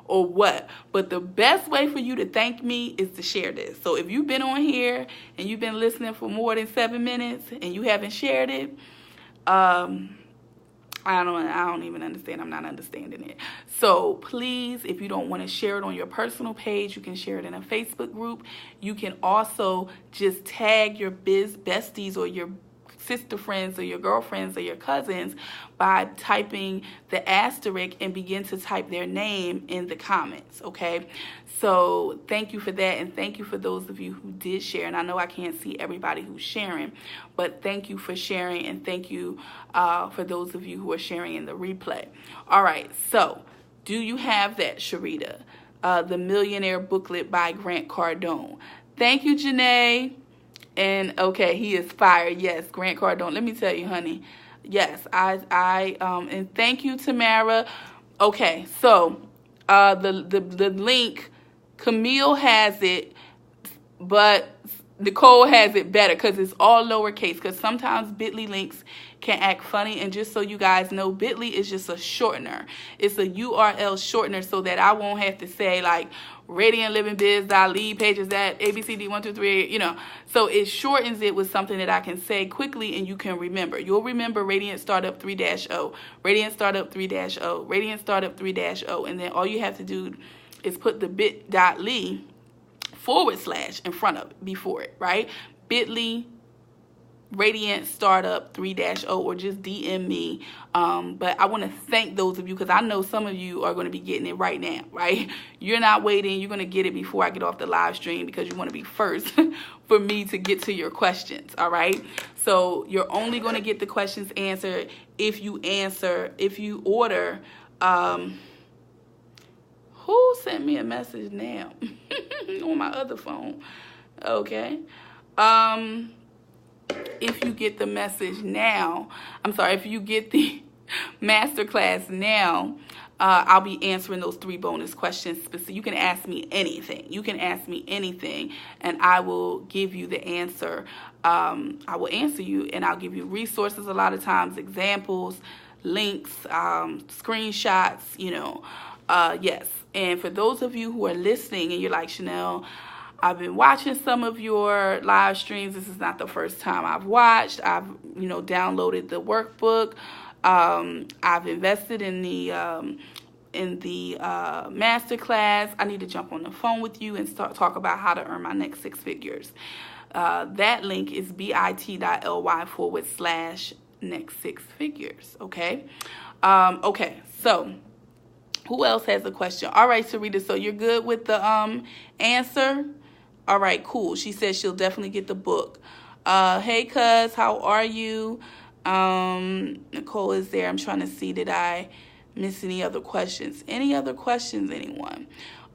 or what. But the best way for you to thank me is to share this. So if you've been on here and you've been listening for more than 7 minutes and you haven't shared it, I don't even understand. I'm not understanding it. So please, if you don't want to share it on your personal page, you can share it in a Facebook group. You can also just tag your biz besties or your sister friends or your girlfriends or your cousins by typing the asterisk and begin to type their name in the comments, okay? So thank you for that, and thank you for those of you who did share. And I know I can't see everybody who's sharing, but thank you for sharing, and thank you for those of you who are sharing in the replay. All right, so do you have that, Sharita? The Millionaire Booklet by Grant Cardone. Thank you, Janae. And okay, he is fired. Yes, Grant Cardone. Let me tell you, honey. Yes, and thank you, Tamara. Okay, so the link, Camille has it, but Nicole has it better because it's all lowercase, because sometimes Bitly links can act funny. And just so you guys know, Bitly is just a shortener. It's a URL shortener so that I won't have to say like radiantlivingbiz.lead pages at ABCD123, you know. So it shortens it with something that I can say quickly and you can remember. You'll remember Radiant Startup 3-0, Radiant Startup 3-0, Radiant Startup 3-0, and then all you have to do is put the bit.ly / in front of it, before it, right? Bitly Radiant Startup 3-0, or just DM me. But I want to thank those of you, because I know some of you are going to be getting it right now, right? You're not waiting. You're going to get it before I get off the live stream, because you want to be first for me to get to your questions, all right? So you're only going to get the questions answered if you order. Who sent me a message now? On my other phone. Okay. if you get the message now, if you get the masterclass now, I'll be answering those 3 bonus questions. You can ask me anything. You can ask me anything, and I will give you the answer. I will answer you, and I'll give you resources a lot of times, examples, links, screenshots, yes. And for those of you who are listening and you're like, Chanel, I've been watching some of your live streams. This is not the first time I've watched. I've, downloaded the workbook. I've invested in the masterclass. I need to jump on the phone with you and start talk about how to earn my next 6 figures. That link is bit.ly/next 6 figures. Okay. Okay. So who else has a question? All right, Sarita. So you're good with the answer? All right, cool. She says she'll definitely get the book. Hey, cuz, how are you? Nicole is there. I'm trying to see, did I miss any other questions? Any other questions, anyone?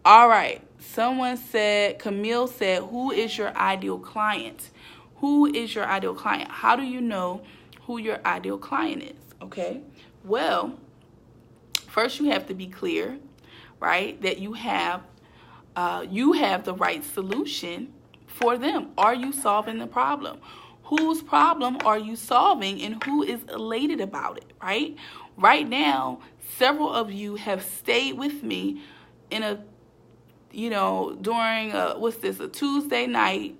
All right. Someone said, Camille said, who is your ideal client? Who is your ideal client? How do you know who your ideal client is? Okay. Well, first you have to be clear, right, that you have the right solution for them. Are you solving the problem? Whose problem are you solving, and who is elated about it, right? Right now, several of you have stayed with me in during a Tuesday night,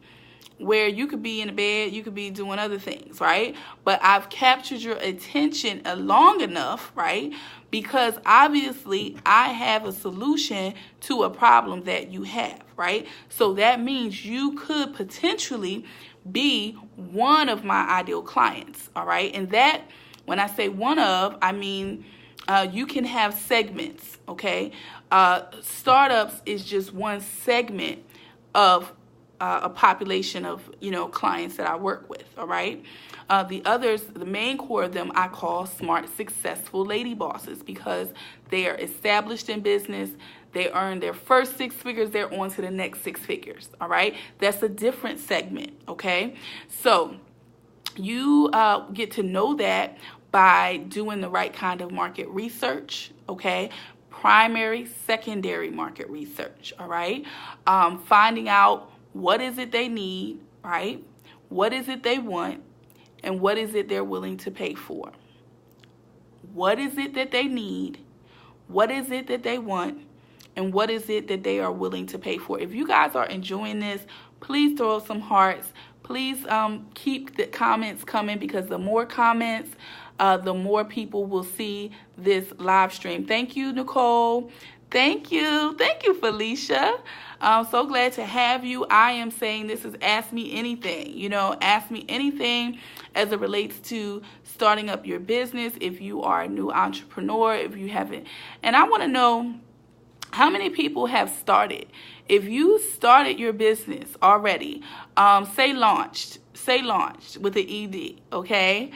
where you could be in the bed, you could be doing other things, right? But I've captured your attention long enough, right? Because obviously I have a solution to a problem that you have, right? So that means you could potentially be one of my ideal clients, all right? And that, when I say one of, I mean you can have segments, okay? Startups is just one segment of a population of, clients that I work with, all right? The others, the main core of them, I call smart, successful lady bosses, because they are established in business. They earn their first 6 figures. They're on to the next 6 figures, all right? That's a different segment, okay? So you get to know that by doing the right kind of market research, okay? Primary, secondary market research, all right? Finding out what is it they need, right? What is it they want? And what is it they're willing to pay for? What is it that they need? What is it that they want? And what is it that they are willing to pay for? If you guys are enjoying this, please throw some hearts. Please keep the comments coming, because the more comments, the more people will see this live stream. Thank you, Nicole. Thank you. Thank you, Felicia. I'm so glad to have you. I am saying this is Ask Me Anything. Ask me anything as it relates to starting up your business. If you are a new entrepreneur, if you haven't. And I want to know how many people have started. If you started your business already, say launched. Say launched with an ED, okay?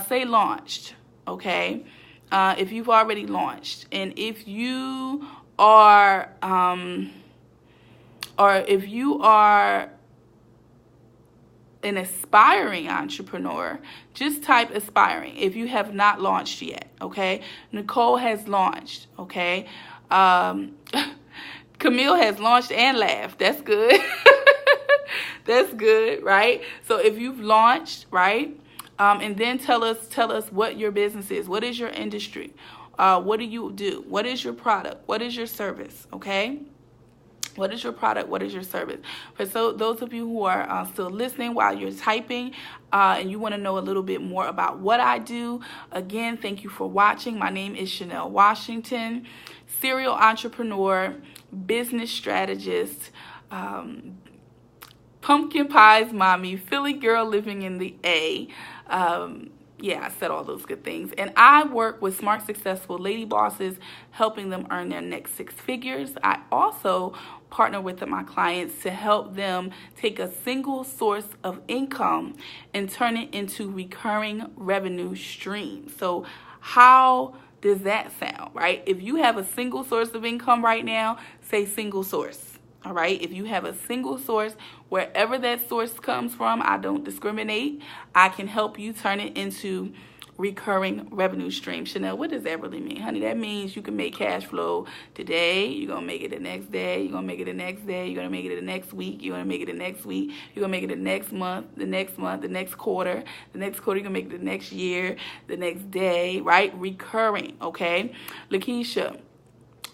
Say launched, okay? If you've already launched, and if you are an aspiring entrepreneur, just type aspiring if you have not launched yet, okay? Nicole has launched, okay? Camille has launched and laughed. That's good. That's good, right? So if you've launched, right? And then tell us what your business is. What is your industry? What do you do? What is your product? What is your service? Okay? What is your product? What is your service? For those of you who are still listening while you're typing, and you want to know a little bit more about what I do, again, thank you for watching. My name is Chanel Washington, serial entrepreneur, business strategist, pumpkin pies mommy, Philly girl living in the A. Yeah, I said all those good things. And I work with smart, successful lady bosses, helping them earn their next 6 figures. I also partner with my clients to help them take a single source of income and turn it into recurring revenue streams. So how does that sound, right? If you have a single source of income right now, say single source. All right, if you have a single source, wherever that source comes from, I don't discriminate. I can help you turn it into recurring revenue stream. Chanel, what does that really mean? Honey, that means you can make cash flow today, you're going to make it the next day, you're going to make it the next day, you're going to make it the next week, you're going to make it the next week, you're going to make it the next month, the next month, the next quarter, the next quarter, you're going to make it the next year, the next day, right? Recurring, okay? Lakeisha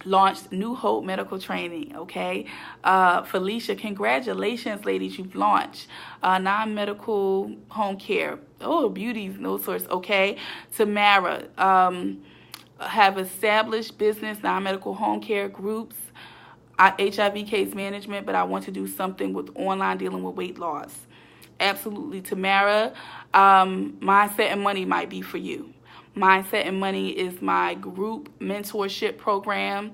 launched New Hope Medical Training, okay? Felicia, congratulations, ladies, you've launched non-medical home care. Oh, beauty's no source, okay? Tamara, have established business non-medical home care groups, HIV case management, but I want to do something with online dealing with weight loss. Absolutely, Tamara. Mindset and Money might be for you. Mindset and Money is my group mentorship program.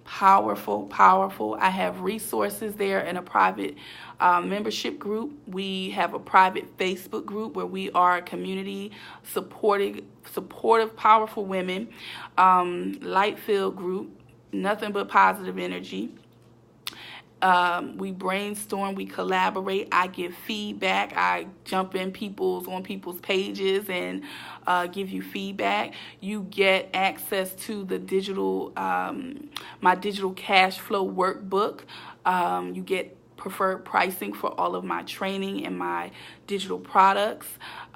Powerful, powerful. I have resources there in a private membership group. We have a private Facebook group where we are a community supportive, powerful women. Light-filled group, nothing but positive energy. We brainstorm, we collaborate, I give feedback, I jump in on people's pages and give you feedback. You get access to the digital, my digital cash flow workbook. You get preferred pricing for all of my training and my digital products.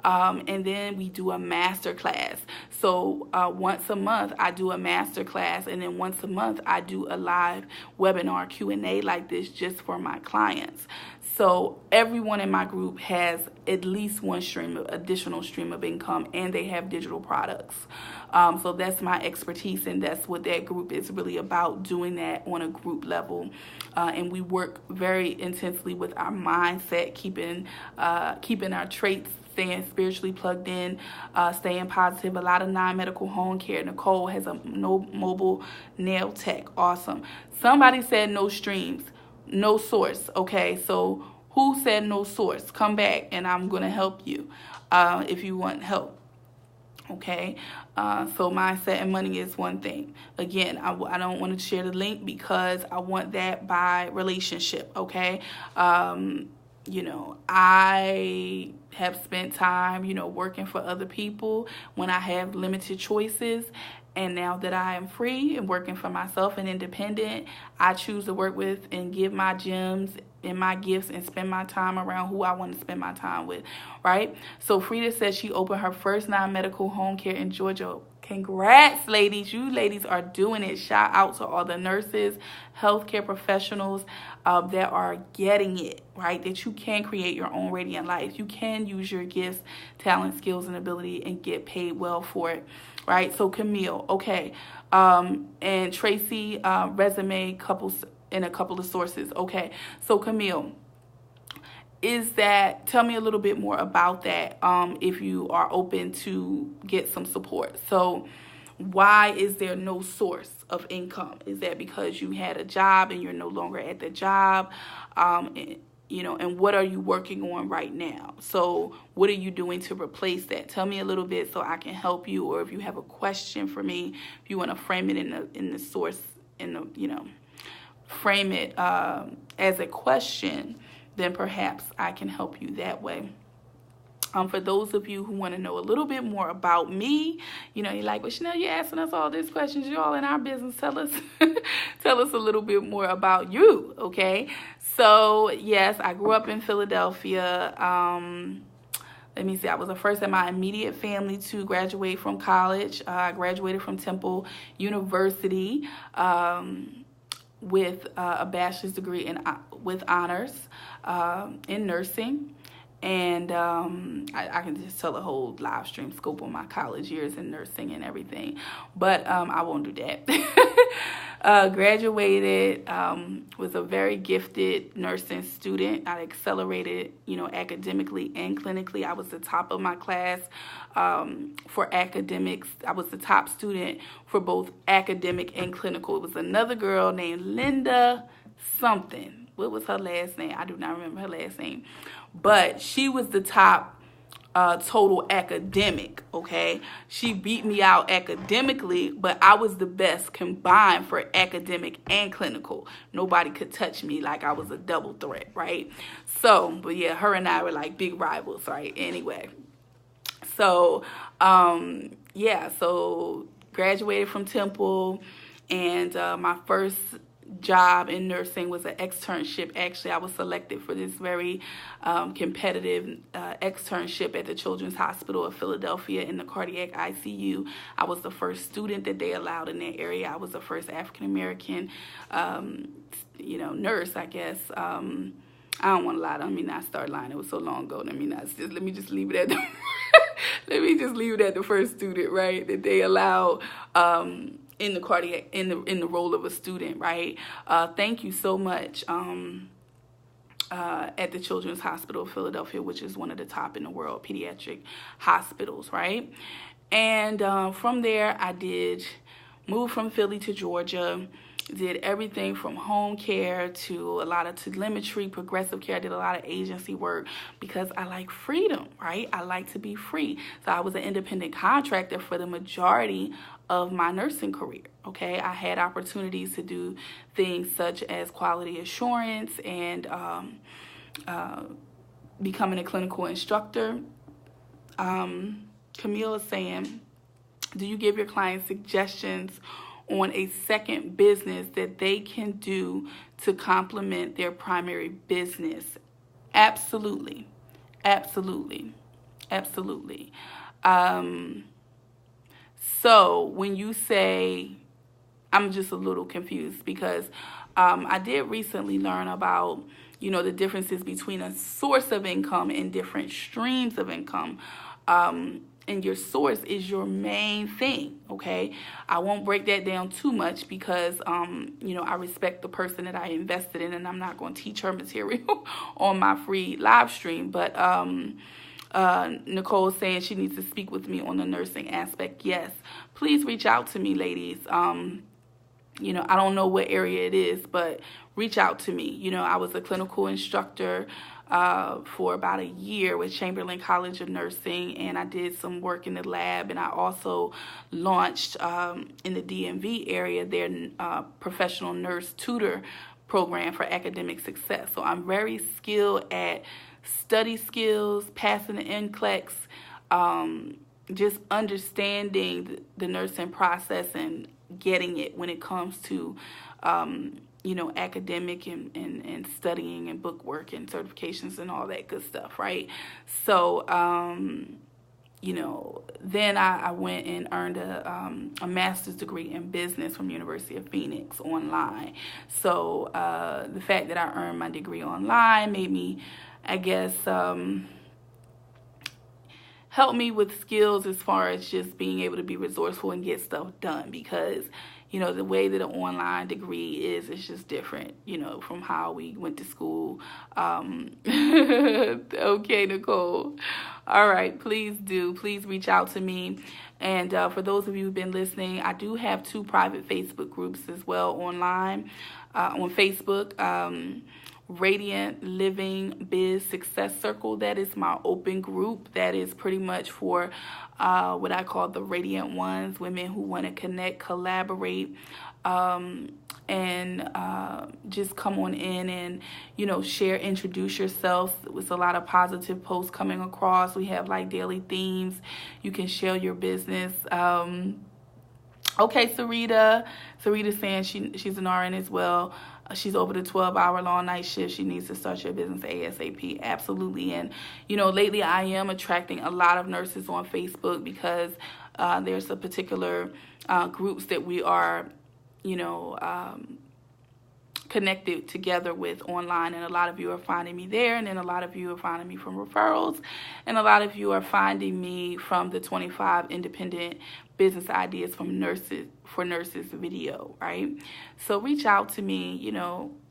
And then we do a masterclass. So once a month I do a masterclass, and then once a month I do a live webinar Q&A like this just for my clients. So everyone in my group has at least one additional stream of income, and they have digital products. So that's my expertise, and that's what that group is really about, doing that on a group level. And we work very intensely with our mindset, keeping our traits, staying spiritually plugged in, staying positive. A lot of non-medical home care. Nicole has a mobile nail tech. Awesome. Somebody said no streams, no source. Okay, so who said no source? Come back and I'm going to help you if you want help. Okay, so Mindset and Money is one thing. Again, I don't want to share the link because I want that by relationship. Okay, you know, I have spent time, working for other people when I have limited choices. And now that I am free and working for myself and independent, I choose to work with and give my gems and my gifts and spend my time around who I want to spend my time with, right? So Frida says she opened her first non-medical home care in Georgia. Congrats, ladies. You ladies are doing it. Shout out to all the nurses, healthcare professionals that are getting it, right? That you can create your own radiant life. You can use your gifts, talent, skills, and ability and get paid well for it, right? So Camille, okay. And Tracy, resume, couples, and a couple of sources. Okay. So Camille, tell me a little bit more about that if you are open to get some support. So why is there no source of income? Is that because you had a job and you're no longer at the job? And what are you working on right now? So what are you doing to replace that? Tell me a little bit so I can help you, or if you have a question for me, if you want to frame it in the source, frame it as a question, then perhaps I can help you that way. For those of you who want to know a little bit more about me, you're like, well, Chanel, you're asking us all these questions. You're all in our business. Tell us a little bit more about you, okay? So, yes, I grew up in Philadelphia. Let me see, I was the first in my immediate family to graduate from college. I graduated from Temple University with a bachelor's degree with honors in nursing. And I can just tell a whole live stream scope on my college years in nursing and everything. But I won't do that. Graduated, was a very gifted nursing student. I accelerated, academically and clinically. I was the top of my class for academics. I was the top student for both academic and clinical. It was another girl named Linda something. What was her last name? I do not remember her last name. But she was the top total academic, okay? She beat me out academically, but I was the best combined for academic and clinical. Nobody could touch me, like I was a double threat, right? So, but yeah, her and I were like big rivals, right? Anyway, so yeah, so graduated from Temple, and my first job in nursing was an externship. Actually, I was selected for this very competitive externship at the Children's Hospital of Philadelphia in the cardiac ICU. I was the first student that they allowed in that area. I was the first African-American, nurse, I guess. I don't want to lie. Let me not start lying. It was so long ago. Let me just leave it at the let me just leave it at the first student, right? That they allowed in the cardiac, in the role of a student, right? Thank you so much. At the Children's Hospital of Philadelphia, which is one of the top in the world pediatric hospitals, right? And from there, I move from Philly to Georgia. Did everything from home care to a lot of telemetry, progressive care. I did a lot of agency work because I like freedom, right? I like to be free. So I was an independent contractor for the majority of my nursing career, okay? I had opportunities to do things such as quality assurance and becoming a clinical instructor. Camille is saying, do you give your clients suggestions on a second business that they can do to complement their primary business? Absolutely. Absolutely. Absolutely. So when you say, I'm just a little confused because I did recently learn about, the differences between a source of income and different streams of income. And your source is your main thing, okay? I won't break that down too much because, I respect the person that I invested in, and I'm not going to teach her material on my free live stream. But Nicole is saying she needs to speak with me on the nursing aspect. Yes, please reach out to me, ladies. I don't know what area it is, but reach out to me. I was a clinical instructor for about a year with Chamberlain College of Nursing, and I did some work in the lab, and I also launched in the DMV area their professional nurse tutor program for academic success. So I'm very skilled at study skills, passing the NCLEX, just understanding the nursing process and getting it when it comes to academic and studying and book work and certifications and all that good stuff, right? So, then I went and earned a master's degree in business from University of Phoenix online. So the fact that I earned my degree online made me, I guess, help me with skills as far as just being able to be resourceful and get stuff done, because the way that an online degree is, it's just different, from how we went to school. Okay, Nicole. All right, please reach out to me. And for those of you who've been listening, I do have 2 private Facebook groups as well online on Facebook. Radiant Living Biz Success Circle. That is my open group. That is pretty much for what I call the Radiant Ones, women who want to connect, collaborate, and just come on in and, share, introduce yourself. With a lot of positive posts coming across. We have like daily themes. You can share your business. Okay, Sarita. Sarita's saying she's an RN as well. She's over the 12-hour long night shift. She needs to start your business ASAP. Absolutely. And, lately I am attracting a lot of nurses on Facebook because there's a particular groups that we are, connected together with online, and a lot of you are finding me there, and then a lot of you are finding me from referrals, and a lot of you are finding me from the 25 independent business ideas for nurses video, right? So reach out to me.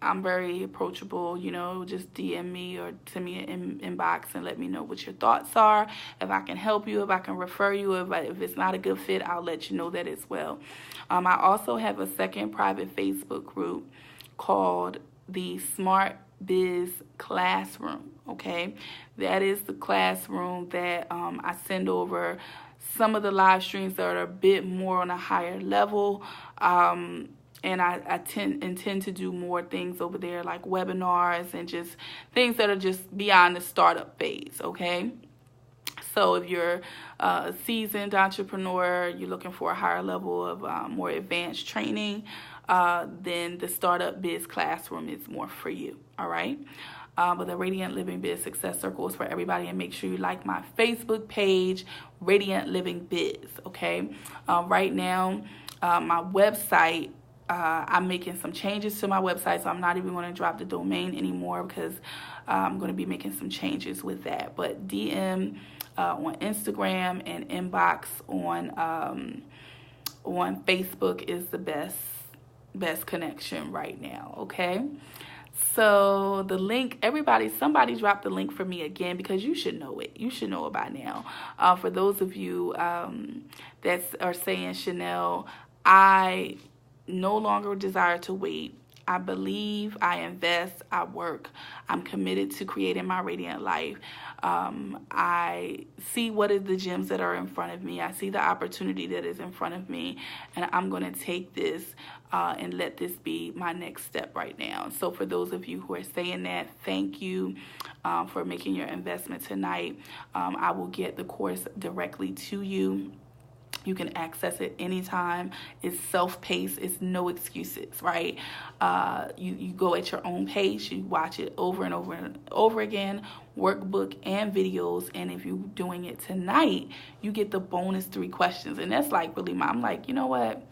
I'm very approachable. Just DM me or send me an inbox and let me know what your thoughts are. If I can help you, if I can refer you, if it's not a good fit, I'll let you know that as well. I also have a second private Facebook group called the Smart Biz Classroom, okay? That is the classroom that I send over some of the live streams that are a bit more on a higher level. And I intend to do more things over there, like webinars and just things that are just beyond the startup phase, okay? So if you're a seasoned entrepreneur, you're looking for a higher level of more advanced training, then the Startup Biz Classroom is more for you, all right? But the Radiant Living Biz Success Circle is for everybody. And make sure you like my Facebook page, Radiant Living Biz, okay? Right now, my website, I'm making some changes to my website, so I'm not even going to drop the domain anymore because I'm going to be making some changes with that. But DM on Instagram and inbox on Facebook is the best connection right now, okay? So the link, somebody dropped the link for me again, because you should know it. You should know it by now. For those of you that are saying, Chanel, I no longer desire to wait. I believe, I invest, I work. I'm committed to creating my radiant life. I see what is the gems that are in front of me. I see the opportunity that is in front of me, and I'm going to take this and let this be my next step right now. So for those of you who are saying that, thank you for making your investment tonight. I will get the course directly to you. You can access it anytime. It's self-paced. It's no excuses, right? You go at your own pace. You watch it over and over and over again, workbook and videos. And if you're doing it tonight, you get the bonus 3 questions. And that's like really I'm like, you know what?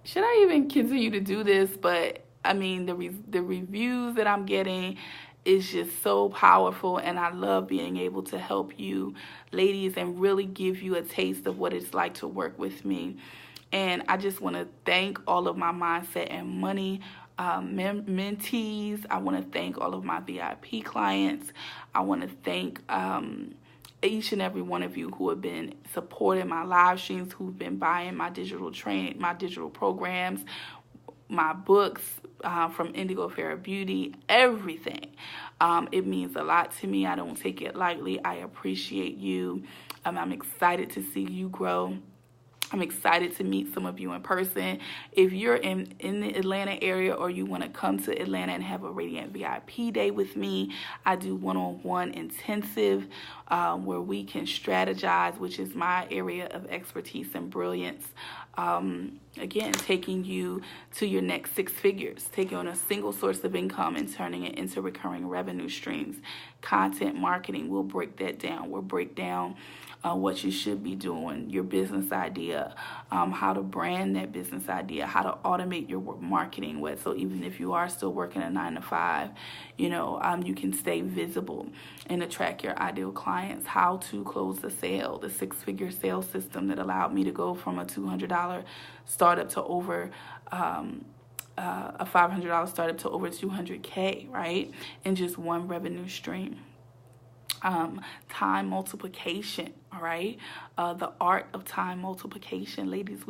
Should I even continue to do this? But I mean, the reviews that I'm getting is just so powerful, and I love being able to help you ladies and really give you a taste of what it's like to work with me. And I just want to thank all of my mindset and money mentees. I want to thank all of my VIP clients. I want to thank each and every one of you who have been supporting my live streams, who've been buying my digital training, my digital programs, my books, from Indigo Fair Beauty, everything. It means a lot to me. I don't take it lightly. I appreciate you. I'm excited to see you grow. I'm excited to meet some of you in person. If you're in the Atlanta area, or you want to come to Atlanta and have a Radiant VIP day with me, I do one-on-one intensive where we can strategize, which is my area of expertise and brilliance. Again, taking you to your next 6 figures, taking on a single source of income and turning it into recurring revenue streams. Content marketing, we'll break that down. We'll break down what you should be doing, your business idea, how to brand that business idea, how to automate your marketing with. So even if you are still working a 9-to-5, you can stay visible and attract your ideal clients. How to close the sale, the 6-figure sales system that allowed me to go from a $200 startup to over a $500 startup to over $200K, right? And just one revenue stream. Time multiplication, all right? The art of time multiplication. Ladies,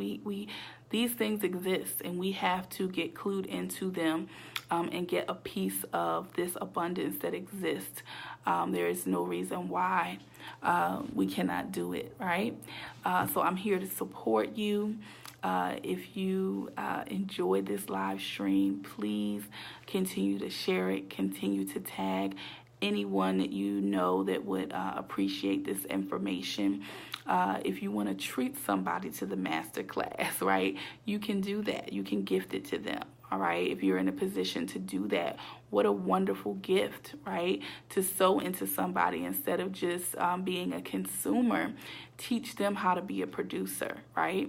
these things exist, and we have to get clued into them and get a piece of this abundance that exists. There is no reason why we cannot do it, right? So I'm here to support you. If you enjoyed this live stream, please continue to share it, continue to tag anyone that you know that would appreciate this information. If you want to treat somebody to the masterclass, right, you can do that. You can gift it to them, all right? If you're in a position to do that, what a wonderful gift, right, to sow into somebody instead of just being a consumer. Teach them how to be a producer, right?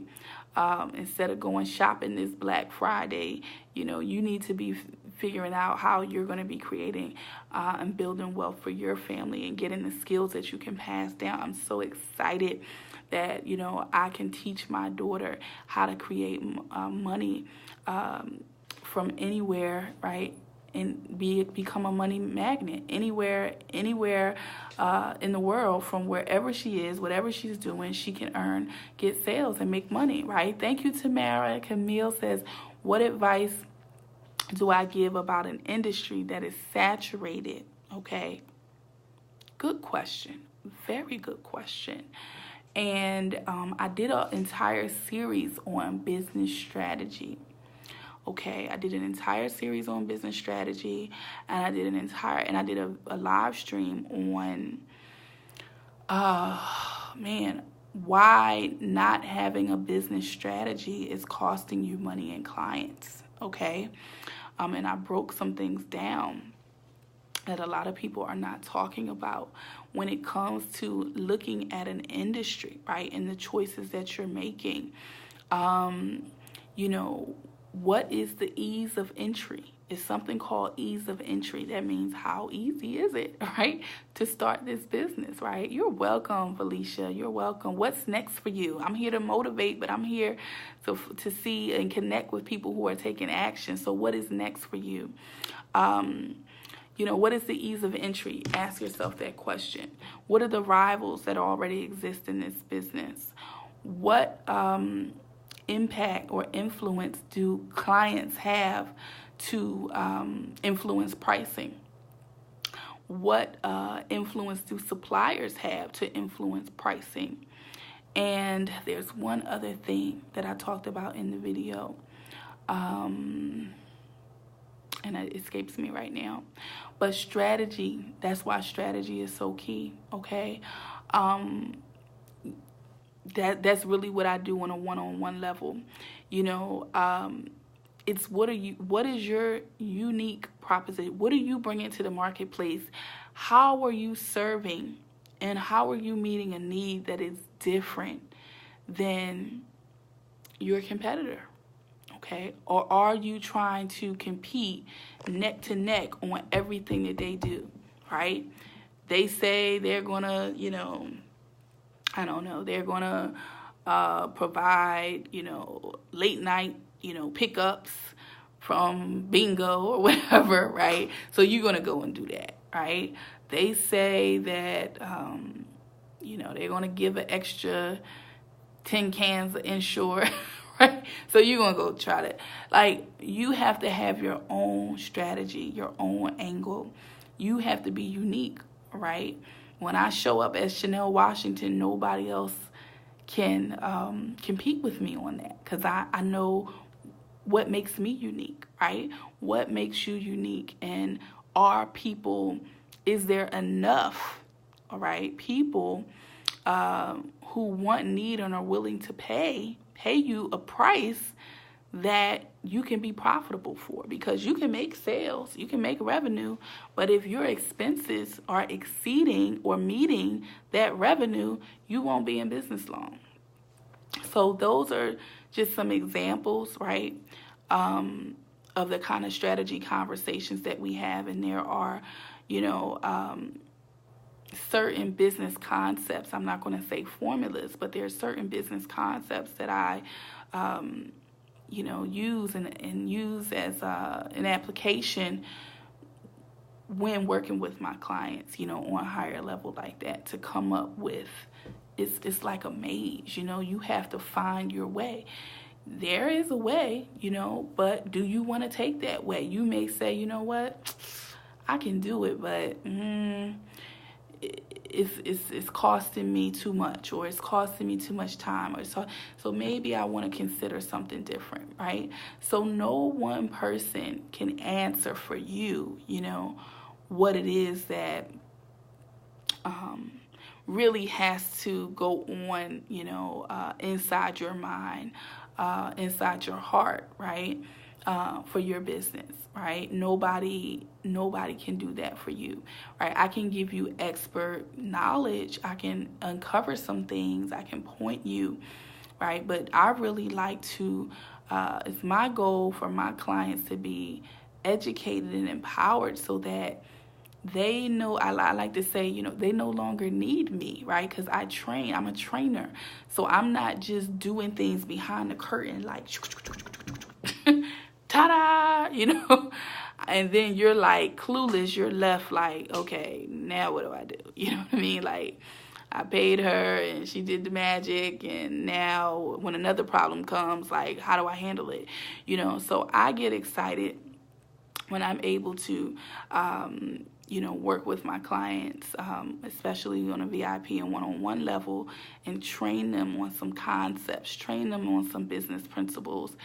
Instead of going shopping this Black Friday, you need to be figuring out how you're going to be creating and building wealth for your family and getting the skills that you can pass down. I'm so excited that, I can teach my daughter how to create money from anywhere, right? And become a money magnet anywhere in the world. From wherever she is, whatever she's doing, she can get sales and make money, right? Thank you, Tamara. Camille says, what advice do I give about an industry that is saturated? Okay. Good question. Very good question. And I did an entire series on business strategy. Okay, I did an entire series on business strategy, and I did a live stream on why not having a business strategy is costing you money and clients. Okay, and I broke some things down that a lot of people are not talking about when it comes to looking at an industry, right, and the choices that you're making. What is the ease of entry? It's something called ease of entry. That means how easy is it, right, to start this business, right? You're welcome, Felicia. You're welcome. What's next for you? I'm here to motivate, but I'm here to see and connect with people who are taking action. So what is next for you? What is the ease of entry? Ask yourself that question. What are the rivals that already exist in this business? What impact or influence do clients have to influence pricing? What influence do suppliers have to influence pricing? And there's one other thing that I talked about in the video, and it escapes me right now. But strategy, that's why strategy is so key, okay? That's really what I do on a one-on-one level. It's what is your unique proposition? What are you bringing to the marketplace? How are you serving? And how are you meeting a need that is different than your competitor? Okay? Or are you trying to compete neck to neck on everything that they do, right? They say they're going to, they're going to provide, late night, pickups from bingo or whatever, right? So you're going to go and do that, right? They say that, they're going to give an extra 10 cans of Ensure, right? So you're going to go try to, you have to have your own strategy, your own angle. You have to be unique, right? When I show up as Chanel Washington, nobody else can compete with me on that, because I know what makes me unique, right? What makes you unique? And is there enough, all right, people who want, need, and are willing to pay you a price that you can be profitable for? Because you can make sales, you can make revenue, but if your expenses are exceeding or meeting that revenue, you won't be in business long. So those are just some examples, right, of the kind of strategy conversations that we have. And there are, certain business concepts. I'm not going to say formulas, but there are certain business concepts that I use and use as an application when working with my clients, on a higher level like that, to come up with, it's like a maze, you have to find your way. There is a way, but do you want to take that way? You may say, you know what, I can do it, but it's costing me too much, or it's costing me too much time, or so maybe I want to consider something different, right? So no one person can answer for you, what it is that really has to go on, inside your mind, inside your heart, right? For your business, right? Nobody can do that for you, right? I can give you expert knowledge. I can uncover some things. I can point you, right? But I really like to, it's my goal for my clients to be educated and empowered so that they know, I like to say, they no longer need me, right? Because I'm a trainer. So I'm not just doing things behind the curtain, like, ta-da, and then you're like clueless. You're left like, okay, now what do I do? You know what I mean? Like, I paid her and she did the magic, and now when another problem comes, like, how do I handle it? So I get excited when I'm able to, work with my clients, especially on a VIP and one-on-one level, and train them on some concepts, train them on some business principles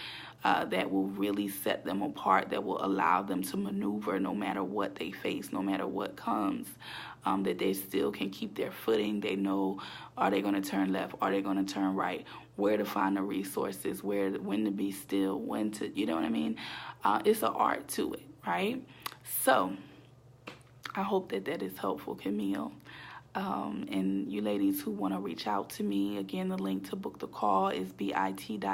that will really set them apart, that will allow them to maneuver no matter what they face, no matter what comes, that they still can keep their footing. They know, are they going to turn left? Are they going to turn right? Where to find the resources, when to be still, when to, you know what I mean? It's an art to it, right? So I hope that is helpful, Camille. And you ladies who want to reach out to me, again, the link to book the call is bit.ly/next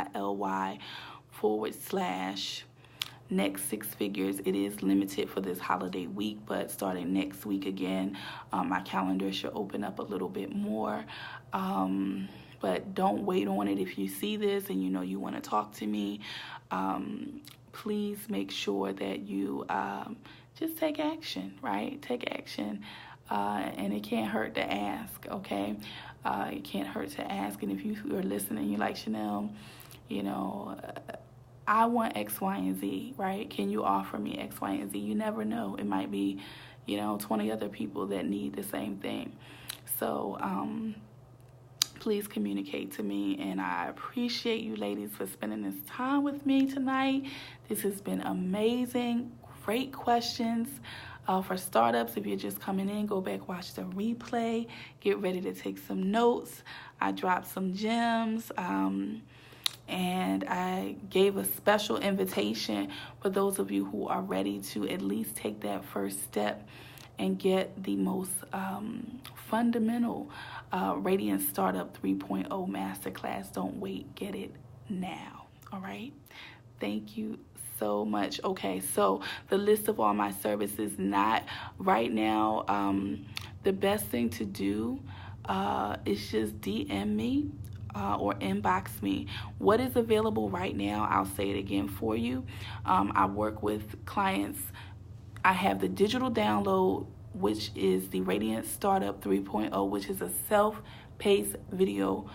6 figures. It is limited for this holiday week, but starting next week again, my calendar should open up a little bit more. But don't wait on it. If you see this and you want to talk to me, please make sure that you just take action, right? Take action. And it can't hurt to ask, okay? It can't hurt to ask. And if you are listening, you're like, Chanel, I want X, Y, and Z, right? Can you offer me X, Y, and Z? You never know. It might be, 20 other people that need the same thing. So please communicate to me. And I appreciate you ladies for spending this time with me tonight. This has been amazing. Great questions. For startups, if you're just coming in, go back, watch the replay, get ready to take some notes. I dropped some gems, and I gave a special invitation for those of you who are ready to at least take that first step and get the most fundamental Radiant Startup 3.0 Masterclass. Don't wait, get it now, all right? Thank you so much. Okay, so the list of all my services, not right now. The best thing to do is just DM me or inbox me. What is available right now, I'll say it again for you. I work with clients. I have the digital download, which is the Radiant Startup 3.0, which is a self-paced video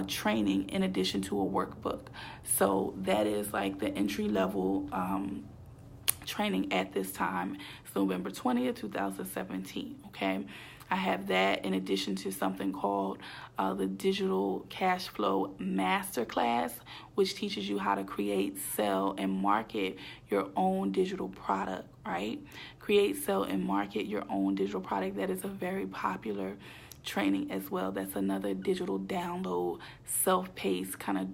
training in addition to a workbook. So that is like the entry level training at this time. It's November 20th, 2017. Okay. I have that in addition to something called the Digital Cash Flow Masterclass, which teaches you how to create, sell, and market your own digital product, right? Create, sell, and market your own digital product. That is a very popular training as well. That's another digital download, self-paced kind of,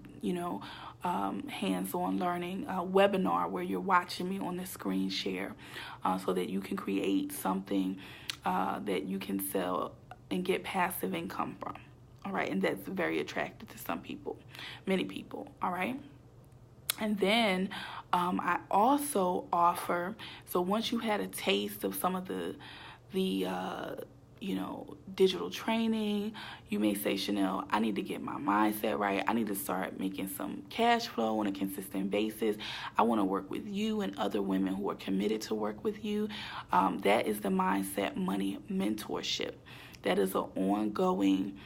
hands-on learning webinar where you're watching me on the screen share so that you can create something that you can sell and get passive income from. All right. And that's very attractive to some people, many people. All right. And then I also offer, so once you had a taste of some of the digital training, you may say, Chanel, I need to get my mindset right. I need to start making some cash flow on a consistent basis. I want to work with you and other women who are committed to work with you. That is the Mindset Money Mentorship. That is an ongoing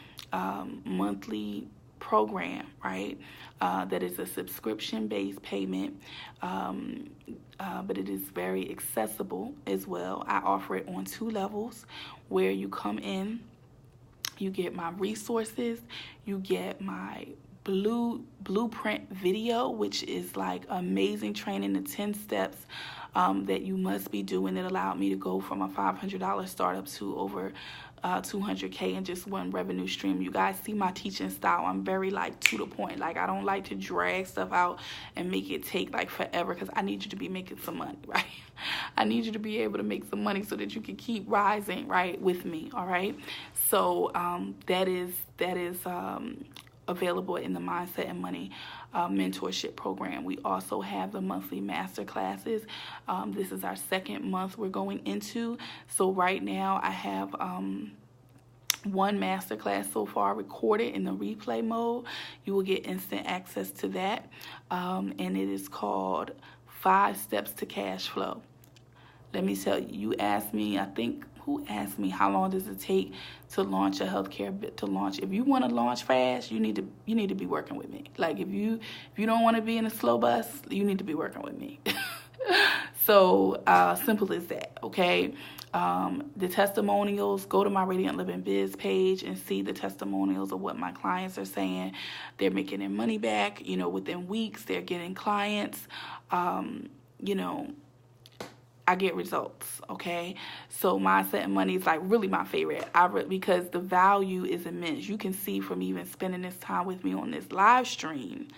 monthly program, right? That is a subscription-based payment, but it is very accessible as well. I offer it on 2 levels where you come in, you get my resources, you get my blueprint video, which is like amazing training, the 10 steps that you must be doing that allowed me to go from a $500 startup to over $200K in just one revenue stream. You guys see my teaching style. I'm very to the point. I don't like to drag stuff out and make it take forever, because I need you to be making some money, right? I need you to be able to make some money so that you can keep rising, right, with me, all right? So that is available in the Mindset and Money mentorship program. We also have the monthly master classes. This is our 2nd month we're going into. So right now I have 1 master class so far recorded in the replay mode. You will get instant access to that. And it is called 5 Steps to Cash Flow. Let me tell you, you asked me, I think, who asked me how long does it take to launch a healthcare to launch? If you want to launch fast, you need to be working with me. If you don't want to be in a slow bus, you need to be working with me. So simple as that, okay? The testimonials, go to my Radiant Living Biz page and see the testimonials of what my clients are saying. They're making their money back, within weeks. They're getting clients. I get results, okay? So mindset and money is like really my favorite. Because the value is immense. You can see from even spending this time with me on this live stream,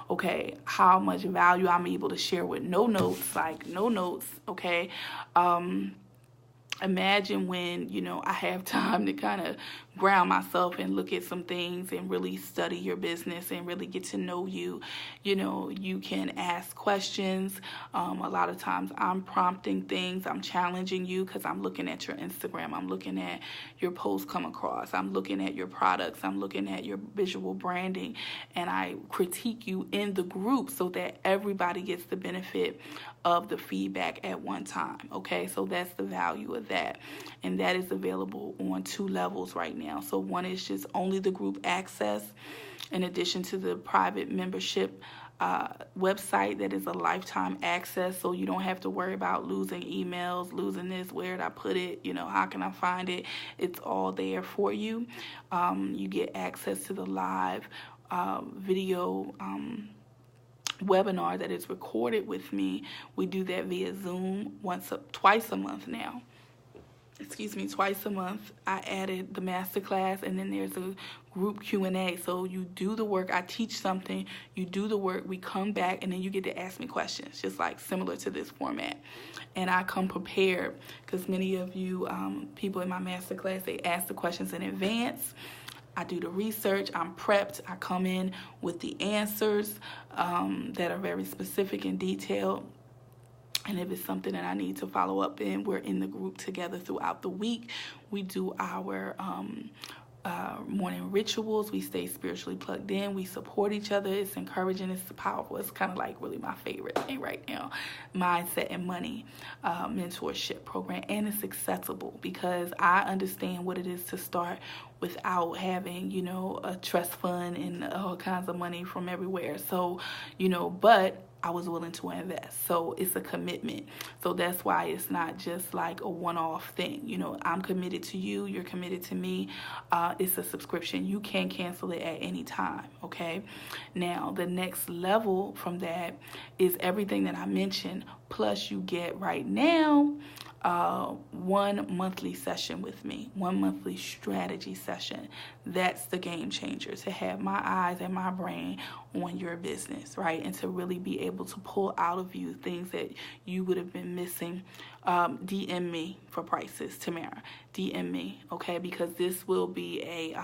okay, how much value I'm able to share with no notes, okay? Imagine when, I have time to kind of ground myself and look at some things and really study your business and really get to know you. You can ask questions. A lot of times I'm prompting things. I'm challenging you because I'm looking at your Instagram. I'm looking at your posts come across. I'm looking at your products. I'm looking at your visual branding. And I critique you in the group so that everybody gets the benefit of the feedback at one time, okay? So that's the value of that. And that is available on 2 levels right now. So one is just only the group access, in addition to the private membership website that is a lifetime access, so you don't have to worry about losing emails, losing this, where did I put it, how can I find it? It's all there for you. You get access to the live video webinar that is recorded with me. We do that via Zoom twice a month now. Twice a month. I added the Masterclass, and then there's a group Q&A. So you do the work, I teach something, you do the work, we come back, and then you get to ask me questions, just like similar to this format. And I come prepared, because many of you people in my Masterclass, they ask the questions in advance. I do the research, I'm prepped, I come in with the answers that are very specific and detailed. And if it's something that I need to follow up in, we're in the group together throughout the week. We do our morning rituals. We stay spiritually plugged in. We support each other. It's encouraging. It's powerful. It's kind of like really my favorite thing right now. Mindset and Money mentorship program. And it's accessible because I understand what it is to start without having, a trust fund and all kinds of money from everywhere. So, but I was willing to invest. So it's a commitment. So that's why it's not just like a one-off thing. I'm committed to you. You're committed to me. It's a subscription. You can cancel it at any time. Okay. Now, the next level from that is everything that I mentioned. Plus you get right now 1 monthly session with me, 1 monthly strategy session. That's the game changer, to have my eyes and my brain on your business, right? And to really be able to pull out of you things that you would have been missing. DM me for prices, Tamara. DM me, okay? Because this will be a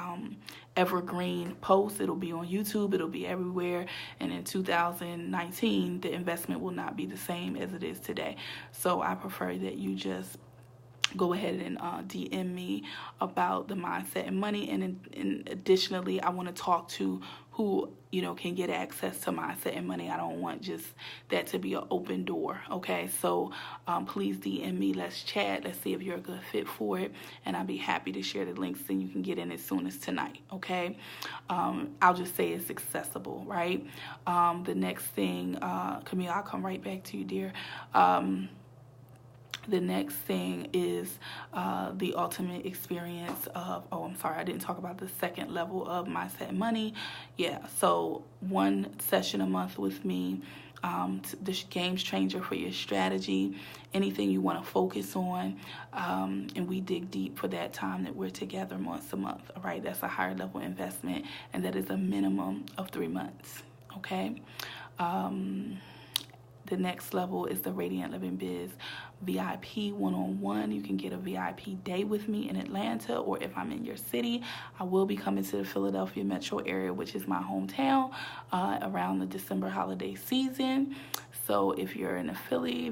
evergreen post. It'll be on YouTube. It'll be everywhere. And in 2019, the investment will not be the same as it is today. So I prefer that you just go ahead and DM me about the mindset and money. And additionally, I want to talk to who, can get access to mindset and money. I don't want just that to be an open door. Okay. So please DM me. Let's chat. Let's see if you're a good fit for it. And I'll be happy to share the links and you can get in as soon as tonight. Okay. I'll just say it's accessible, right? The next thing, Camille, I'll come right back to you, dear. The next thing is the ultimate experience of, I didn't talk about the second level of Mindset and Money. Yeah, so 1 session a month with me, the game changer for your strategy, anything you want to focus on, and we dig deep for that time that we're together once a month, all right? That's a higher level investment, and that is a minimum of 3 months, okay? The next level is the Radiant Living Biz VIP one-on-one. You can get a VIP day with me in Atlanta, or if I'm in your city, I will be coming to the Philadelphia metro area, which is my hometown, around the December holiday season. So if you're in Philly,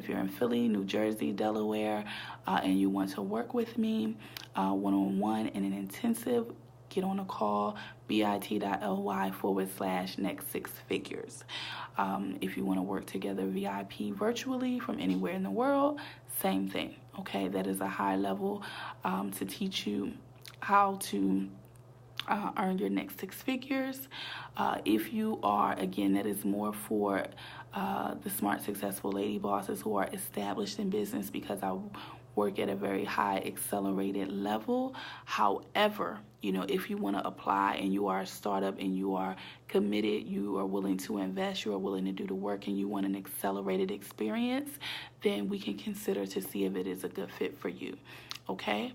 New Jersey, Delaware, and you want to work with me one-on-one in an intensive, get on a call, bit.ly/next 6 figures. If you want to work together VIP virtually from anywhere in the world, same thing. Okay, that is a high level to teach you how to earn your next 6 figures. If you are, again, that is more for the smart, successful lady bosses who are established in business, because I work at a very high accelerated level. However, if you want to apply and you are a startup and you are committed, you are willing to invest, you are willing to do the work, and you want an accelerated experience, then we can consider to see if it is a good fit for you. Okay?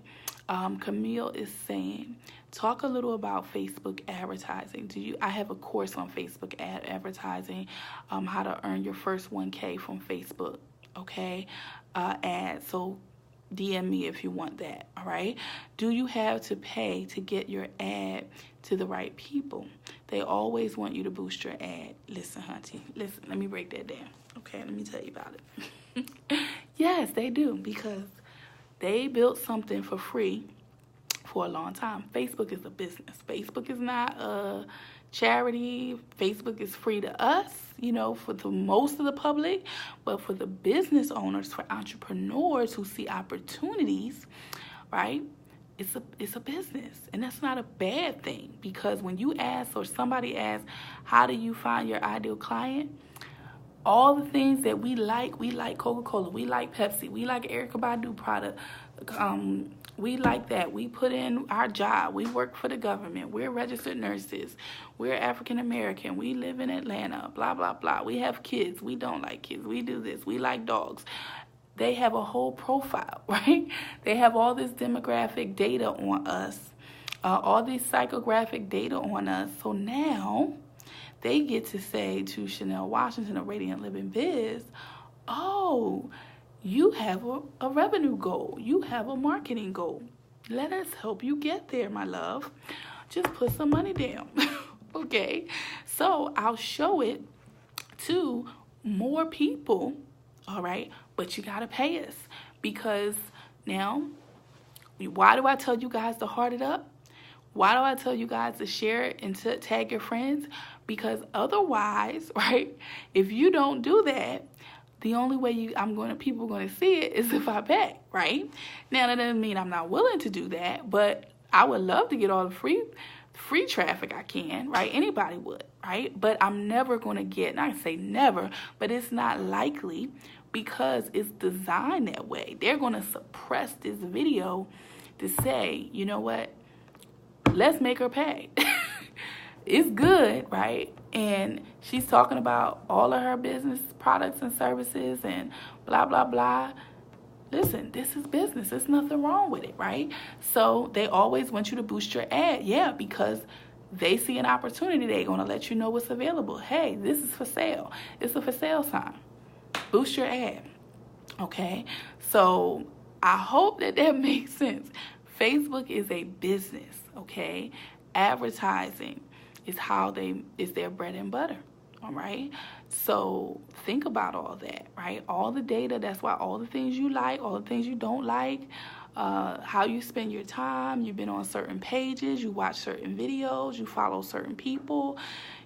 Camille is saying, talk a little about Facebook advertising. I have a course on Facebook advertising, how to earn your first 1K from Facebook. Okay? Ads. So DM me if you want that. All right? Do you have to pay to get your ad to the right people? They always want you to boost your ad. Listen, hunty. Listen, let me break that down. Okay, let me tell you about it. Yes, they do, because they built something for free for a long time. Facebook is a business. Facebook is not a charity. Facebook is free to us, for the most of the public, but for the business owners, for entrepreneurs who see opportunities, right? It's a business, and that's not a bad thing, because when you ask, or somebody asks, how do you find your ideal client? All the things that we like Coca-Cola, we like Pepsi, we like Erykah Badu product, we like that. We put in our job. We work for the government. We're registered nurses. We're African American. We live in Atlanta, blah, blah, blah. We have kids. We don't like kids. We do this. We like dogs. They have a whole profile, right? They have all this demographic data on us, all these psychographic data on us. So now they get to say to Chanel Washington of Radiant Living Biz, oh, you have a revenue goal. You have a marketing goal. Let us help you get there, my love. Just put some money down. Okay? So I'll show it to more people, all right? But you got to pay us, because now, why do I tell you guys to heart it up? Why do I tell you guys to share it and to tag your friends? Because otherwise, right, if you don't do that, the only way people are going to see it is if I pay, right? Now, that doesn't mean I'm not willing to do that, but I would love to get all the free traffic I can, right? Anybody would, right? But I'm never going to get, and I say never, but it's not likely, because it's designed that way. They're going to suppress this video to say, you know what? Let's make her pay. It's good, right? And she's talking about all of her business products and services and blah, blah, blah. Listen, this is business. There's nothing wrong with it, right? So they always want you to boost your ad. Yeah, because they see an opportunity. They're going to let you know what's available. Hey, this is for sale. It's a for sale sign. Boost your ad. Okay? So I hope that makes sense. Facebook is a business, okay? Advertising is their bread and butter, all right? So think about all that, right? All the data, that's why all the things you like, all the things you don't like, how you spend your time, you've been on certain pages, you watch certain videos, you follow certain people,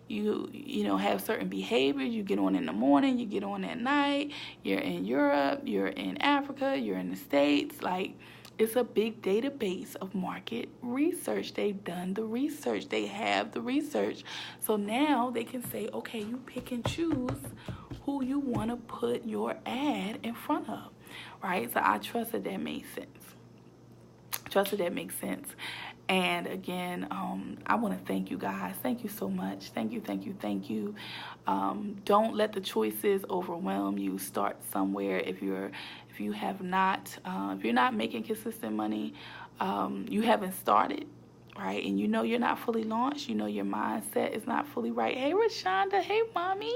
you have certain behaviors, you get on in the morning, you get on at night, you're in Europe, you're in Africa, you're in the States, like, it's a big database of market research. They've done the research. They have the research. So now they can say, okay, you pick and choose who you want to put your ad in front of, right? So I trust that makes sense. And again, I want to thank you guys. Thank you so much. Thank you. Don't let the choices overwhelm you. Start somewhere. If you're not making consistent money, you haven't started, right? And you're not fully launched. Your mindset is not fully right. Hey, Rashonda. Hey, mommy.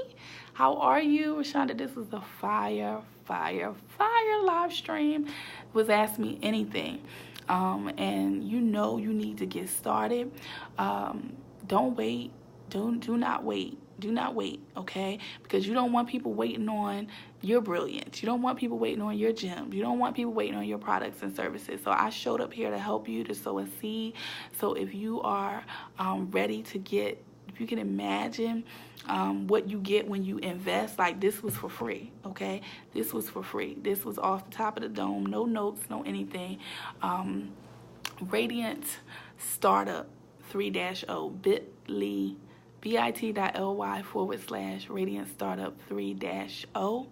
How are you? Rashonda, this is a fire live stream. Was Ask Me Anything. And you need to get started. Don't wait. Do not wait. Do not wait, okay? Because you don't want people waiting on your brilliance. You don't want people waiting on your gems. You don't want people waiting on your products and services. So I showed up here to help you, to sow a seed. So if you are ready to get, if you can imagine what you get when you invest, like this was for free, okay? This was for free. This was off the top of the dome, no notes, no anything. Radiant Startup 3-0, bit.ly/Radiant Startup 3-0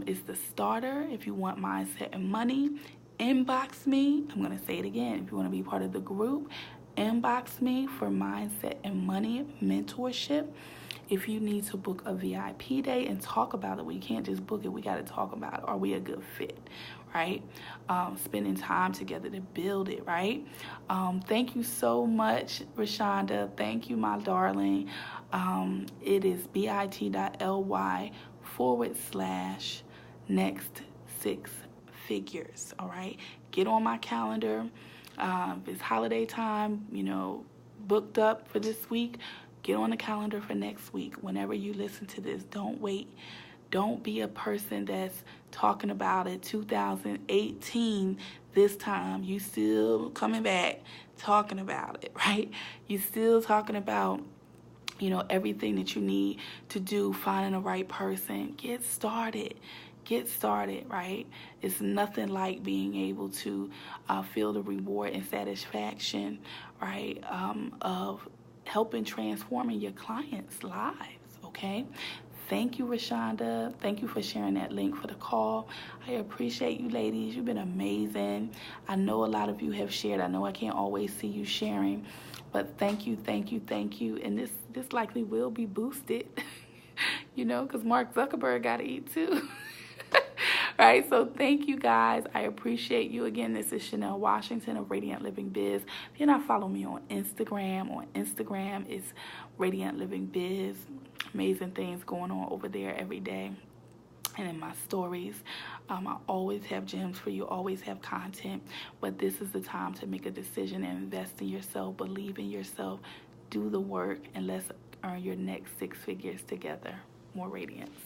is the starter. If you want mindset and money, inbox me. I'm going to say it again. If you want to be part of the group, inbox me for mindset and money mentorship. If you need to book a VIP day and talk about it, we can't just book it. We got to talk about it. Are we a good fit, right? Spending time together to build it, right? Thank you so much, Rashonda. Thank you, my darling. It is bit.ly/next 6 figures, all right? Get on my calendar. If it's holiday time, booked up for this week, get on the calendar for next week. Whenever you listen to this, don't wait. Don't be a person that's talking about it 2018 this time. You still coming back talking about it, right? You still talking about, everything that you need to do, finding the right person. Get started. Get started, right? It's nothing like being able to feel the reward and satisfaction, right, of helping transforming your clients' lives, okay? Thank you, Rashonda. Thank you for sharing that link for the call. I appreciate you, ladies. You've been amazing. I know a lot of you have shared. I know I can't always see you sharing, but thank you, thank you, thank you. And this likely will be boosted, because Mark Zuckerberg got to eat too. Right, so thank you guys. I appreciate you. Again, this is Chanel Washington of Radiant Living Biz. If you're not following me on Instagram, it's Radiant Living Biz. Amazing things going on over there every day. And in my stories, I always have gems for you, always have content. But this is the time to make a decision and invest in yourself, believe in yourself, do the work, and let's earn your next 6 figures together. More radiance.